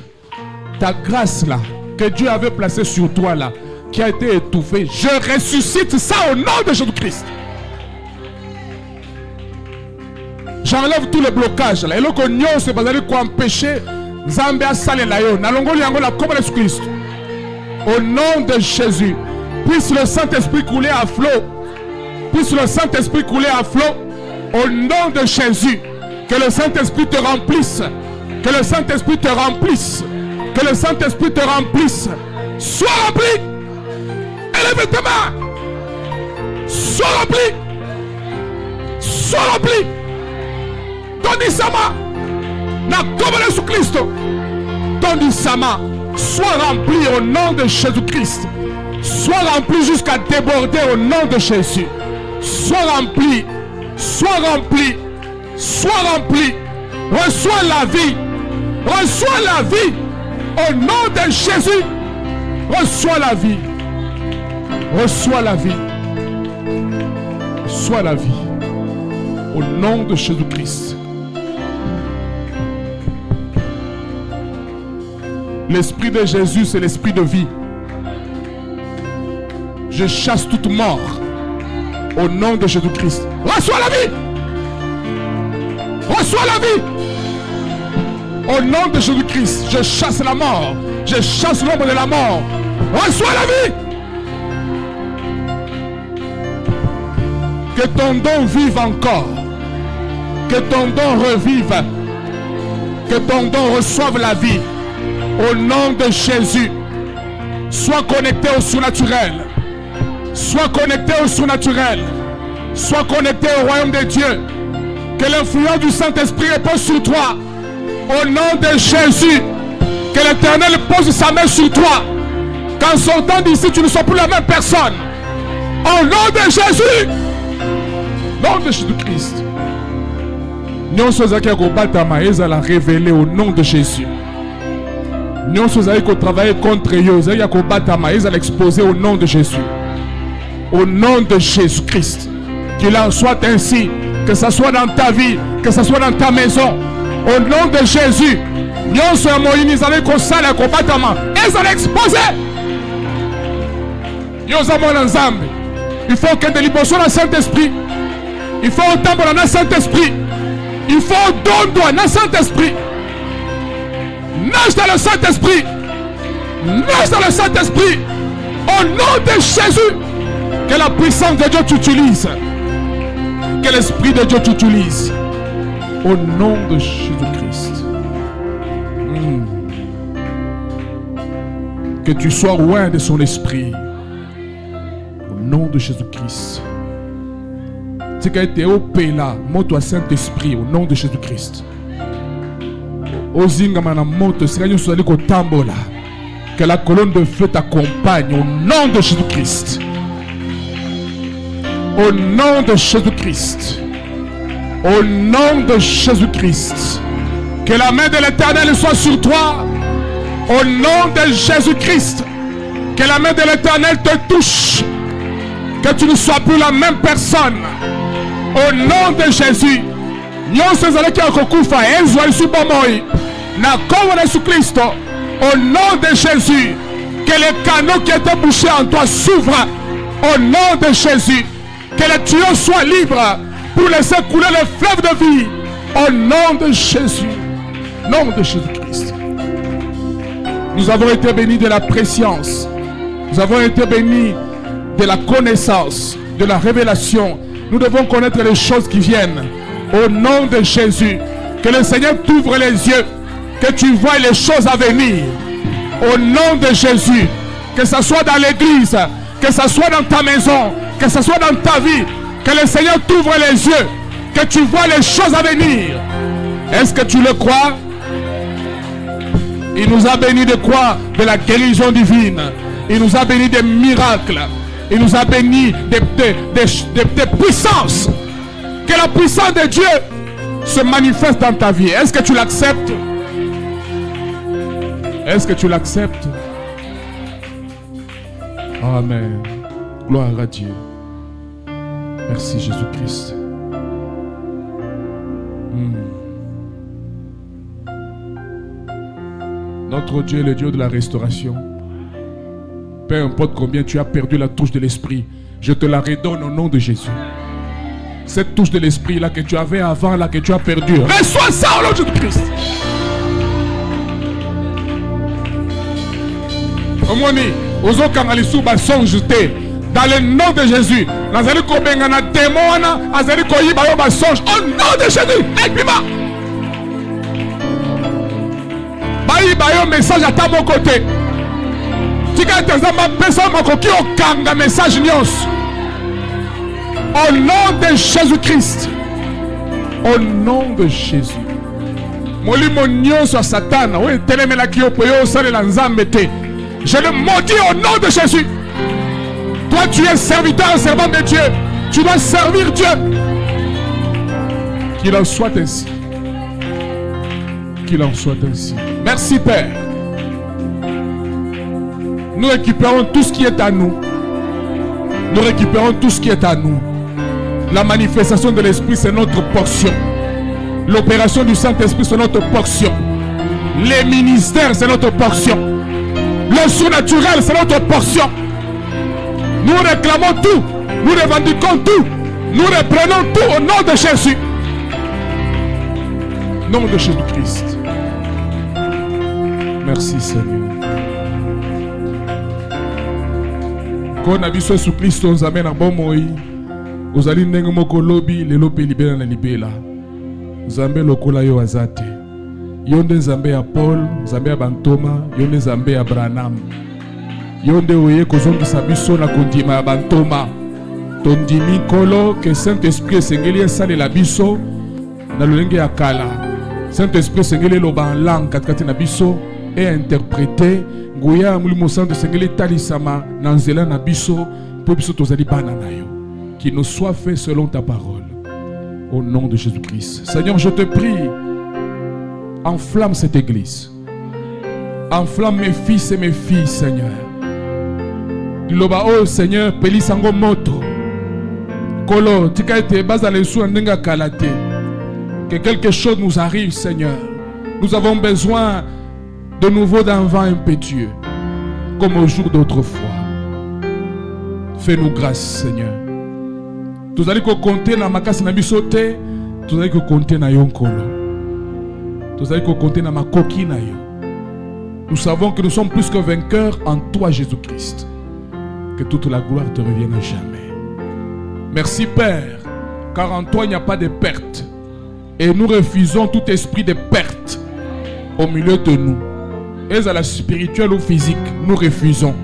ta grâce là, que Dieu avait placée sur toi là, qui a été étouffée, je ressuscite ça au nom de Jésus-Christ. J'enlève tous les blocages là. Et le cognon c'est basé pour empêcher Zambia salé la yo. Nalongoli angola comme Jésus-Christ. Au nom de Jésus, puisse le Saint-Esprit couler à flot. Puisse le Saint-Esprit couler à flot. Au nom de Jésus, que le Saint-Esprit te remplisse. Que le Saint-Esprit te remplisse. Que le Saint-Esprit te remplisse. Sois rempli. Élève tes mains. Sois rempli. Sois rempli. Tony Sama. Na comme Jésus-Christ. Tony Sama. Sois rempli au nom de Jésus-Christ. Sois rempli jusqu'à déborder au nom de Jésus. Sois rempli. Sois rempli. Sois rempli. Reçois la vie. Reçois la vie. Au nom de Jésus, reçois la vie. Reçois la vie. Reçois la vie. Au nom de Jésus-Christ. L'esprit de Jésus, c'est l'esprit de vie. Je chasse toute mort. Au nom de Jésus-Christ. Reçois la vie. Reçois la vie. Au nom de Jésus-Christ, je chasse la mort. Je chasse l'ombre de la mort. Reçois la vie. Que ton don vive encore. Que ton don revive. Que ton don reçoive la vie. Au nom de Jésus. Sois connecté au surnaturel. Sois connecté au surnaturel. Sois connecté au royaume de Dieu. Que l'influence du Saint-Esprit repose sur toi. Au nom de Jésus. Que l'Éternel pose sa main sur toi. Qu'en sortant d'ici, tu ne sois plus la même personne. Au nom de Jésus. Au nom de Jésus-Christ. Nous sommes à révéler au nom de Jésus. Nous sommes à travailler contre eux. Nous sommes à l'exposer au nom de Jésus. Au nom de Jésus-Christ. Qu'il en soit ainsi. Que ce soit dans ta vie. Que ce soit dans ta maison. Au nom de Jésus. Nous sommes à exposer. Nous sommes ensemble. Il faut que de libération dans le Saint-Esprit. Il faut autant pour le Saint-Esprit. Il faut don dans le Saint-Esprit. Nage dans le Saint-Esprit. Nage dans le Saint-Esprit. Au nom de Jésus. Que la puissance de Dieu t'utilise. Que l'Esprit de Dieu t'utilise. Au nom de Jésus-Christ. Que tu sois loin de son esprit. Au nom de Jésus-Christ. Tu as été opé là. Monte au Saint-Esprit. Au nom de Jésus-Christ. Que la colonne de feu t'accompagne. Au nom de Jésus-Christ. Au nom de Jésus-Christ. Au nom de Jésus-Christ. Que la main de l'Éternel soit sur toi. Au nom de Jésus-Christ. Que la main de l'Éternel te touche. Que tu ne sois plus la même personne. Au nom de Jésus. Au nom de Jésus. Que les canaux qui étaient bouchés en toi s'ouvrent. Au nom de Jésus. Que les tuyaux soient libres pour laisser couler le fleuve de vie. Au nom de Jésus. Nom de Jésus-Christ. Nous avons été bénis de la préscience. Nous avons été bénis de la connaissance, de la révélation. Nous devons connaître les choses qui viennent. Au nom de Jésus. Que le Seigneur t'ouvre les yeux. Que tu vois les choses à venir. Au nom de Jésus. Que ce soit dans l'église. Que ce soit dans ta maison. Que ce soit dans ta vie. Que le Seigneur t'ouvre les yeux. Que tu vois les choses à venir. Est-ce que tu le crois? Il nous a bénis de quoi? De la guérison divine. Il nous a bénis des miracles. Il nous a bénis des puissances. Que la puissance de Dieu se manifeste dans ta vie. Est-ce que tu l'acceptes? Est-ce que tu l'acceptes? Amen. Gloire à Dieu. Merci Jésus-Christ. Notre Dieu est le Dieu de la restauration. Peu importe combien tu as perdu la touche de l'Esprit, je te la redonne au nom de Jésus. Cette touche de l'Esprit là que tu avais avant, là que tu as perdu, reçois ça au nom de Jésus-Christ. Omoni, ozo kangalisu ba songe dans le nom de Jésus. Nazali ko bengana démon, azali ko yiba yo ba songe au nom de Jésus. Ekbima. Bayi bayo message à ta mon côté. Tika tezama pesa makoki okanga message nyos. Au nom de Jésus-Christ. Au nom de Jésus. Molimo nyos à Satan, oui telemela ki opoyo sale la nzambe te. Je le maudis au nom de Jésus. Toi tu es serviteur, servant de Dieu. Tu dois servir Dieu. Qu'il en soit ainsi. Qu'il en soit ainsi. Merci Père. Nous récupérons tout ce qui est à nous. Nous récupérons tout ce qui est à nous. La manifestation de l'Esprit, c'est notre portion. L'opération du Saint-Esprit, c'est notre portion. Les ministères, c'est notre portion. Le surnaturel, c'est notre portion. Nous réclamons tout. Nous revendiquons tout. Nous reprenons tout au nom de Jésus. Nom de Jésus-Christ. Merci Seigneur. Quand abisso sous Christ nous amène à bon moi. Vous allez n'engo moko lobby le lobby libéra na libéla. Zambe lokola yo azate. Yonde Zambe ya Paul, Zambe ya Bantoma, yonde Zambe ya Branham. Yonde oye kozongisa biso na kondima ya Bantoma. Tondimi kolo que Saint-Esprit esengeli esalela biso na lolenge ya kala. Saint-Esprit esengeli loba en langue katikati na biso et interpréter nguya mulimo santo esengeli talisama na nzela na biso po biso tozali bana na yo. Qu'il nous soit fait selon ta parole. Au nom de Jésus-Christ. Seigneur, je te prie, enflamme cette église. Enflamme mes fils et mes filles, Seigneur. Loba oh Seigneur, peli sango moto. Kolo, tika ete bazale sou ndenga kalate. Que quelque chose nous arrive, Seigneur. Nous avons besoin de nouveau d'un vent impétueux, comme au jour d'autrefois. Fais-nous grâce, Seigneur. Nous allons compter na makasi na bisote, nous allons compter na yonkolo. Nous allons compter na makoki na yo. Nous savons que nous sommes plus que vainqueurs en toi, Jésus-Christ. Que toute la gloire te revienne à jamais. Merci Père, car en toi il n'y a pas de perte. Et nous refusons tout esprit de perte au milieu de nous. Et à la spirituelle ou physique, nous refusons.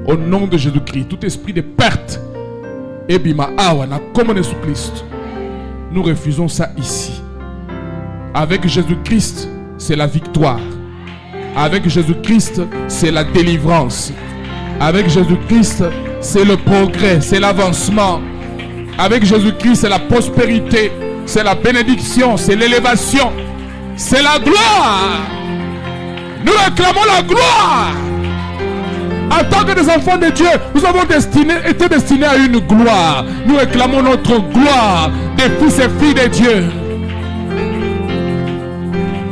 Au nom de Jésus-Christ, tout esprit de perte. Et bima awa na comme Jésus-Christ. Nous refusons ça ici. Avec Jésus-Christ, c'est la victoire. Avec Jésus-Christ, c'est la délivrance. Avec Jésus-Christ, c'est le progrès, c'est l'avancement. Avec Jésus-Christ, c'est la prospérité, c'est la bénédiction, c'est l'élévation, c'est la gloire. Nous réclamons la gloire. En tant que des enfants de Dieu, nous avons été destinés à une gloire. Nous réclamons notre gloire des fils et filles de Dieu.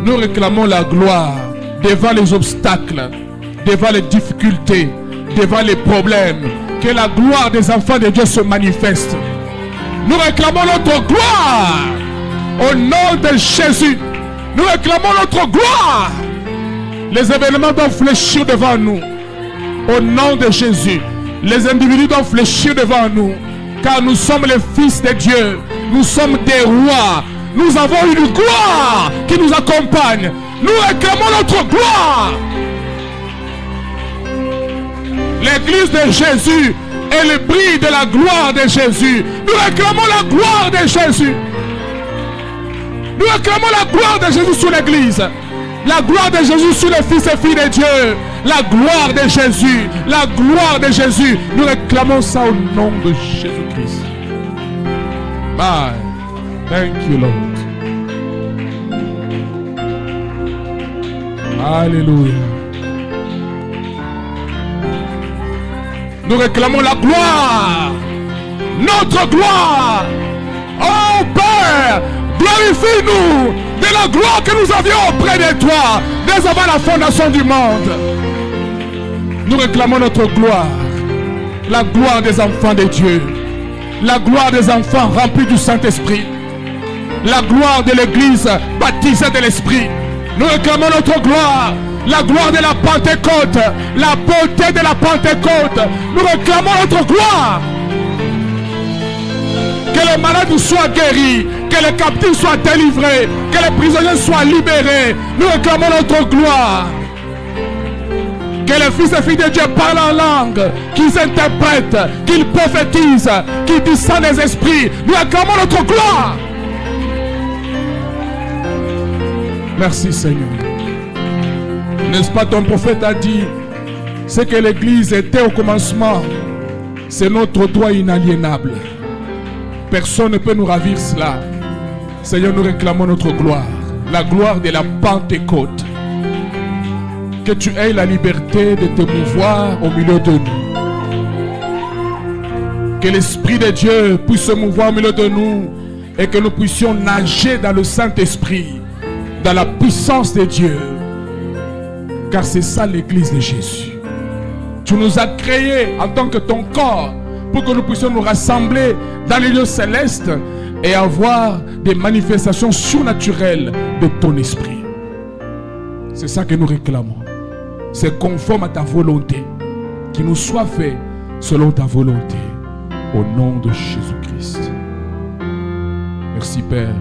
Nous réclamons la gloire devant les obstacles, devant les difficultés, devant les problèmes. Que la gloire des enfants de Dieu se manifeste. Nous réclamons notre gloire au nom de Jésus. Nous réclamons notre gloire. Les événements doivent fléchir devant nous. Au nom de Jésus, les individus doivent fléchir devant nous, car nous sommes les fils de Dieu, nous sommes des rois, nous avons une gloire qui nous accompagne, nous réclamons notre gloire. L'église de Jésus est le bris de la gloire de Jésus, nous réclamons la gloire de Jésus, nous réclamons la gloire de Jésus sur l'église, la gloire de Jésus sur les fils et filles de Dieu. La gloire de Jésus, la gloire de Jésus. Nous réclamons ça au nom de Jésus-Christ. Bye. Thank you, Lord. Alléluia. Nous réclamons la gloire. Notre gloire. Oh Père, glorifie-nous de la gloire que nous avions auprès de toi dès avant la fondation du monde. Nous réclamons notre gloire, la gloire des enfants de Dieu, la gloire des enfants remplis du Saint-Esprit, la gloire de l'Église baptisée de l'Esprit. Nous réclamons notre gloire, la gloire de la Pentecôte, la beauté de la Pentecôte. Nous réclamons notre gloire. Que les malades soient guéris, que les captifs soient délivrés, que les prisonniers soient libérés. Nous réclamons notre gloire. Que les fils et filles de Dieu parlent en langue, qu'ils interprètent, qu'ils prophétisent, qu'ils discernent les esprits. Nous acclamons notre gloire. Merci Seigneur. N'est-ce pas ton prophète a dit, ce que l'Église était au commencement, c'est notre droit inaliénable. Personne ne peut nous ravir cela. Seigneur, nous réclamons notre gloire, la gloire de la Pentecôte. Que tu aies la liberté de te mouvoir au milieu de nous. Que l'Esprit de Dieu puisse se mouvoir au milieu de nous et que nous puissions nager dans le Saint-Esprit, dans la puissance de Dieu. Car c'est ça l'Église de Jésus. Tu nous as créés en tant que ton corps pour que nous puissions nous rassembler dans les lieux célestes et avoir des manifestations surnaturelles de ton esprit. C'est ça que nous réclamons. C'est conforme à ta volonté. Qu'il nous soit fait selon ta volonté. Au nom de Jésus-Christ. Merci Père.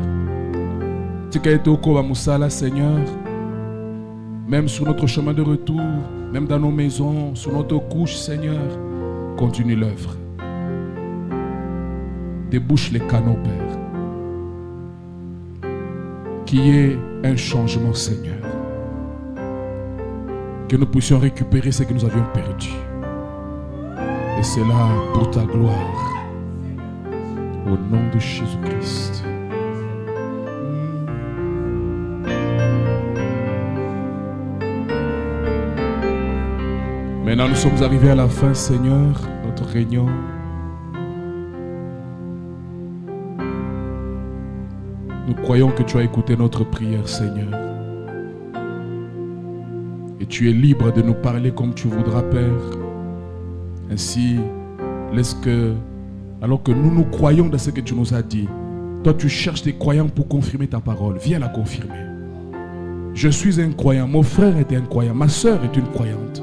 Seigneur, même sur notre chemin de retour, même dans nos maisons, sur notre couche, Seigneur, continue l'œuvre. Débouche les canaux, Père. Qu'il y ait un changement, Seigneur. Que nous puissions récupérer ce que nous avions perdu. Et c'est là pour ta gloire. Au nom de Jésus-Christ. Maintenant, nous sommes arrivés à la fin, Seigneur, notre réunion. Nous croyons que tu as écouté notre prière, Seigneur. Et tu es libre de nous parler comme tu voudras, Père. Ainsi, laisse que, alors que nous croyons dans ce que tu nous as dit, toi tu cherches des croyants pour confirmer ta parole. Viens la confirmer. Je suis un croyant, mon frère est un croyant, ma soeur est une croyante.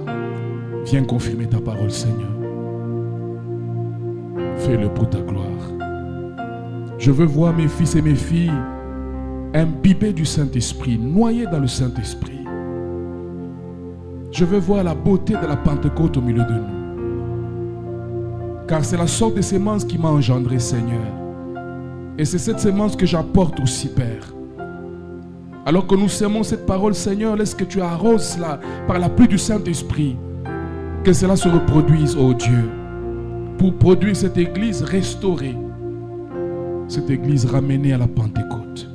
Viens confirmer ta parole, Seigneur. Fais-le pour ta gloire. Je veux voir mes fils et mes filles imbibés du Saint-Esprit, noyés dans le Saint-Esprit. Je veux voir la beauté de la Pentecôte au milieu de nous. Car c'est la sorte de sémence qui m'a engendré, Seigneur. Et c'est cette sémence que j'apporte aussi, Père. Alors que nous sémons cette parole, Seigneur, laisse que tu arroses cela par la pluie du Saint-Esprit. Que cela se reproduise, ô Dieu, pour produire cette église restaurée, cette église ramenée à la Pentecôte.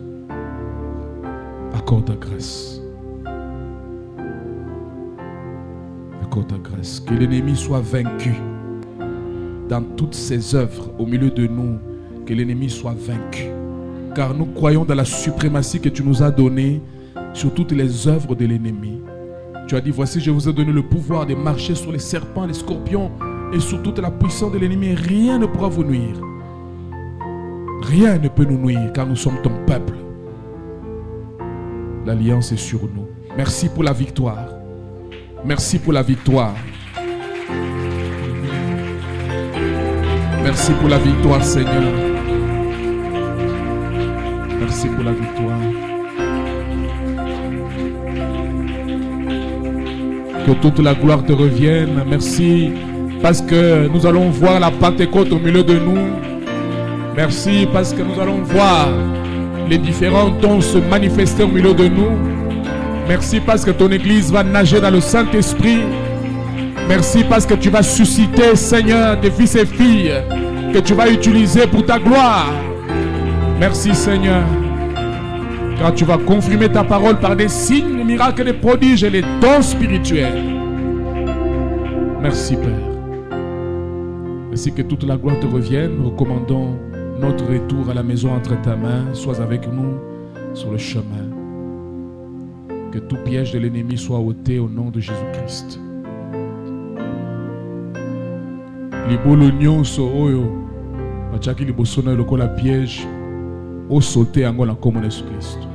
Accorde ta grâce. Accorde ta grâce. Que l'ennemi soit vaincu dans toutes ses œuvres au milieu de nous. Que l'ennemi soit vaincu. Car nous croyons dans la suprématie que tu nous as donnée sur toutes les œuvres de l'ennemi. Tu as dit, voici, je vous ai donné le pouvoir de marcher sur les serpents, les scorpions et sur toute la puissance de l'ennemi. Rien ne pourra vous nuire. Rien ne peut nous nuire car nous sommes ton peuple. L'alliance est sur nous. Merci pour la victoire. Merci pour la victoire. Merci pour la victoire, Seigneur. Merci pour la victoire. Que toute la gloire te revienne. Merci parce que nous allons voir la Pentecôte au milieu de nous. Merci parce que nous allons voir les différents dons se manifester au milieu de nous. Merci parce que ton église va nager dans le Saint-Esprit. Merci parce que tu vas susciter, Seigneur, des fils et filles que tu vas utiliser pour ta gloire. Merci, Seigneur, car tu vas confirmer ta parole par des signes, des miracles, des prodiges et les dons spirituels. Merci, Père. Ainsi que toute la gloire te revienne, nous recommandons notre retour à la maison entre ta main. Sois avec nous sur le chemin. Que tout piège de l'ennemi soit ôté au nom de Jésus-Christ. Libolo nyonso oyo bachaki liboso na lokola piège o sauter yango na kombo na Yesu Kristo.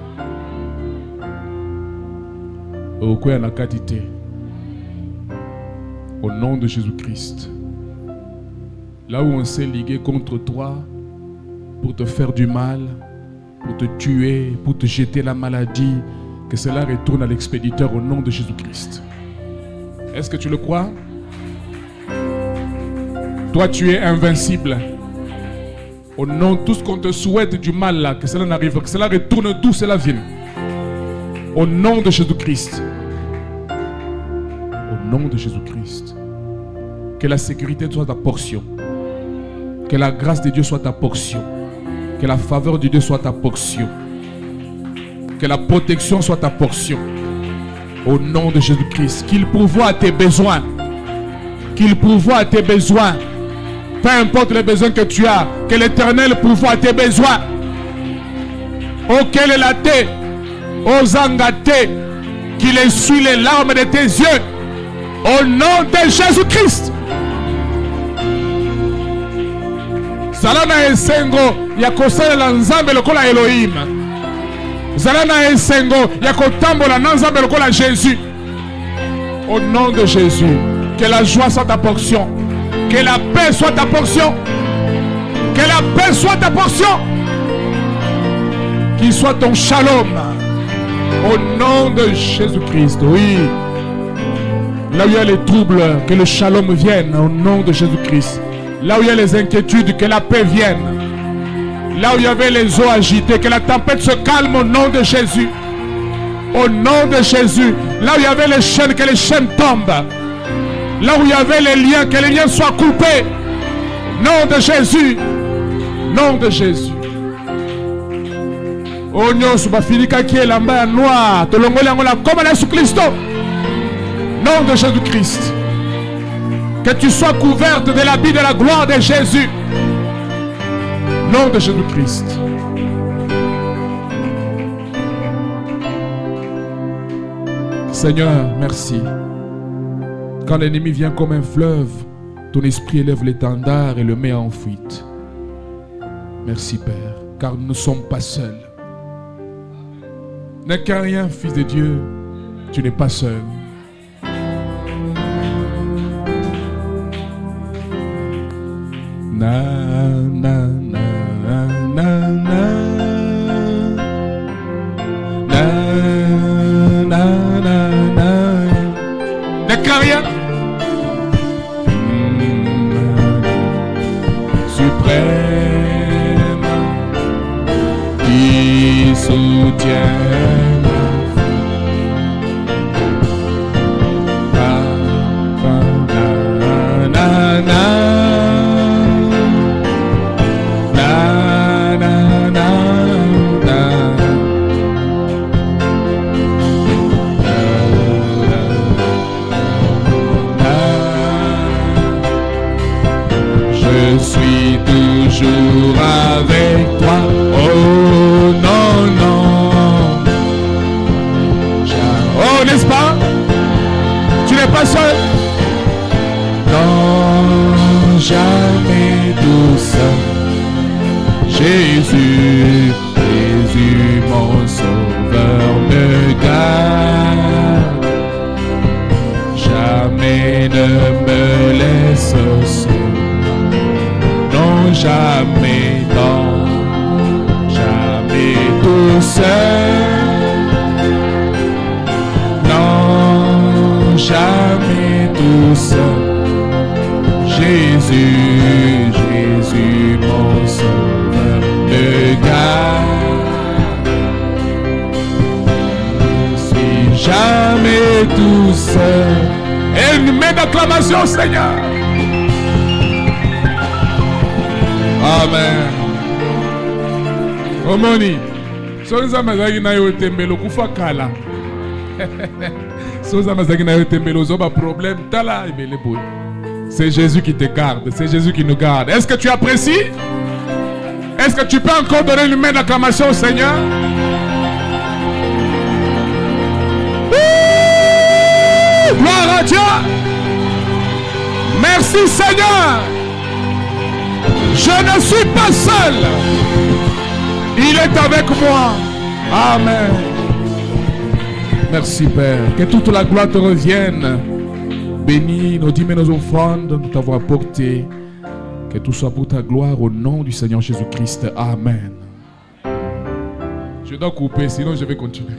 Okoya na katite. Au nom de Jésus-Christ. Là où on s'est ligué contre toi pour te faire du mal, pour te tuer, pour te jeter la maladie, que cela retourne à l'expéditeur au nom de Jésus-Christ. Est-ce que tu le crois? Toi, tu es invincible. Au nom de tout ce qu'on te souhaite du mal là, que cela n'arrive, que cela retourne d'où cela vient. Au nom de Jésus-Christ. Au nom de Jésus-Christ. Que la sécurité soit ta portion. Que la grâce de Dieu soit ta portion. Que la faveur de Dieu soit ta portion. Que la protection soit ta portion. Au nom de Jésus-Christ. Qu'il pourvoie à tes besoins. Qu'il pourvoie à tes besoins. Peu importe les besoins que tu as. Que l'Éternel pourvoie à tes besoins. Auquel est la thé. Aux engatés. Qu'il essuie les larmes de tes yeux. Au nom de Jésus-Christ. Salana esengo ya kosalela nzambe lokola Elohim. Zalana esengo yakotambola nanzambe lokola Jésus. Au nom de Jésus, que la joie soit ta portion, que la paix soit ta portion, que la paix soit ta portion, qu'il soit ton shalom. Au nom de Jésus-Christ, oui. Là où il y a les troubles, que le shalom vienne au nom de Jésus-Christ. Là où il y a les inquiétudes, que la paix vienne. Là où il y avait les eaux agitées, que la tempête se calme au nom de Jésus. Au nom de Jésus. Là où il y avait les chaînes, que les chaînes tombent. Là où il y avait les liens, que les liens soient coupés. Nom de Jésus. Nom de Jésus. Oh nyonso bafilika qui est lamba noir. Tolongoli yango la comme Jésus Christ. Nom de Jésus-Christ. Que tu sois couverte de l'habit de la gloire de Jésus. Nom de Jésus-Christ. Seigneur, merci. Quand l'ennemi vient comme un fleuve, ton esprit élève l'étendard et le met en fuite. Merci Père, car nous ne sommes pas seuls. N'est qu'un rien, Fils de Dieu, tu n'es pas seul. Na na na na na na na na na. N'est qu'un rien. Suprême qui soutient. Toujours avec toi, oh non, non. Oh, n'est-ce pas? Tu n'es pas seul? Non, jamais tout seul. Jésus, Jésus, mon sauveur me garde. Jamais ne me laisse seul. Non, jamais, non, jamais tout seul. Non, jamais tout seul. Jésus, Jésus, mon sauveur, me garde. Je suis jamais tout seul. Et une main d'acclamation, Seigneur. Amen. Omoni. Soza mazaki na yo tembelo kufa kala. Soza mazaki na yo tembelo zoba problème tala ebele boy. C'est Jésus qui te garde, c'est Jésus qui nous garde. Est-ce que tu apprécies? Est-ce que tu peux encore donner une main d'acclamation au Seigneur? Gloire à Dieu. Merci Seigneur. Je ne suis pas seul. Il est avec moi. Amen. Merci Père. Que toute la gloire te revienne. Bénis nos dîmes et nos offrandes de t'avoir apporté. Que tout soit pour ta gloire au nom du Seigneur Jésus-Christ. Amen. Je dois couper, sinon je vais continuer.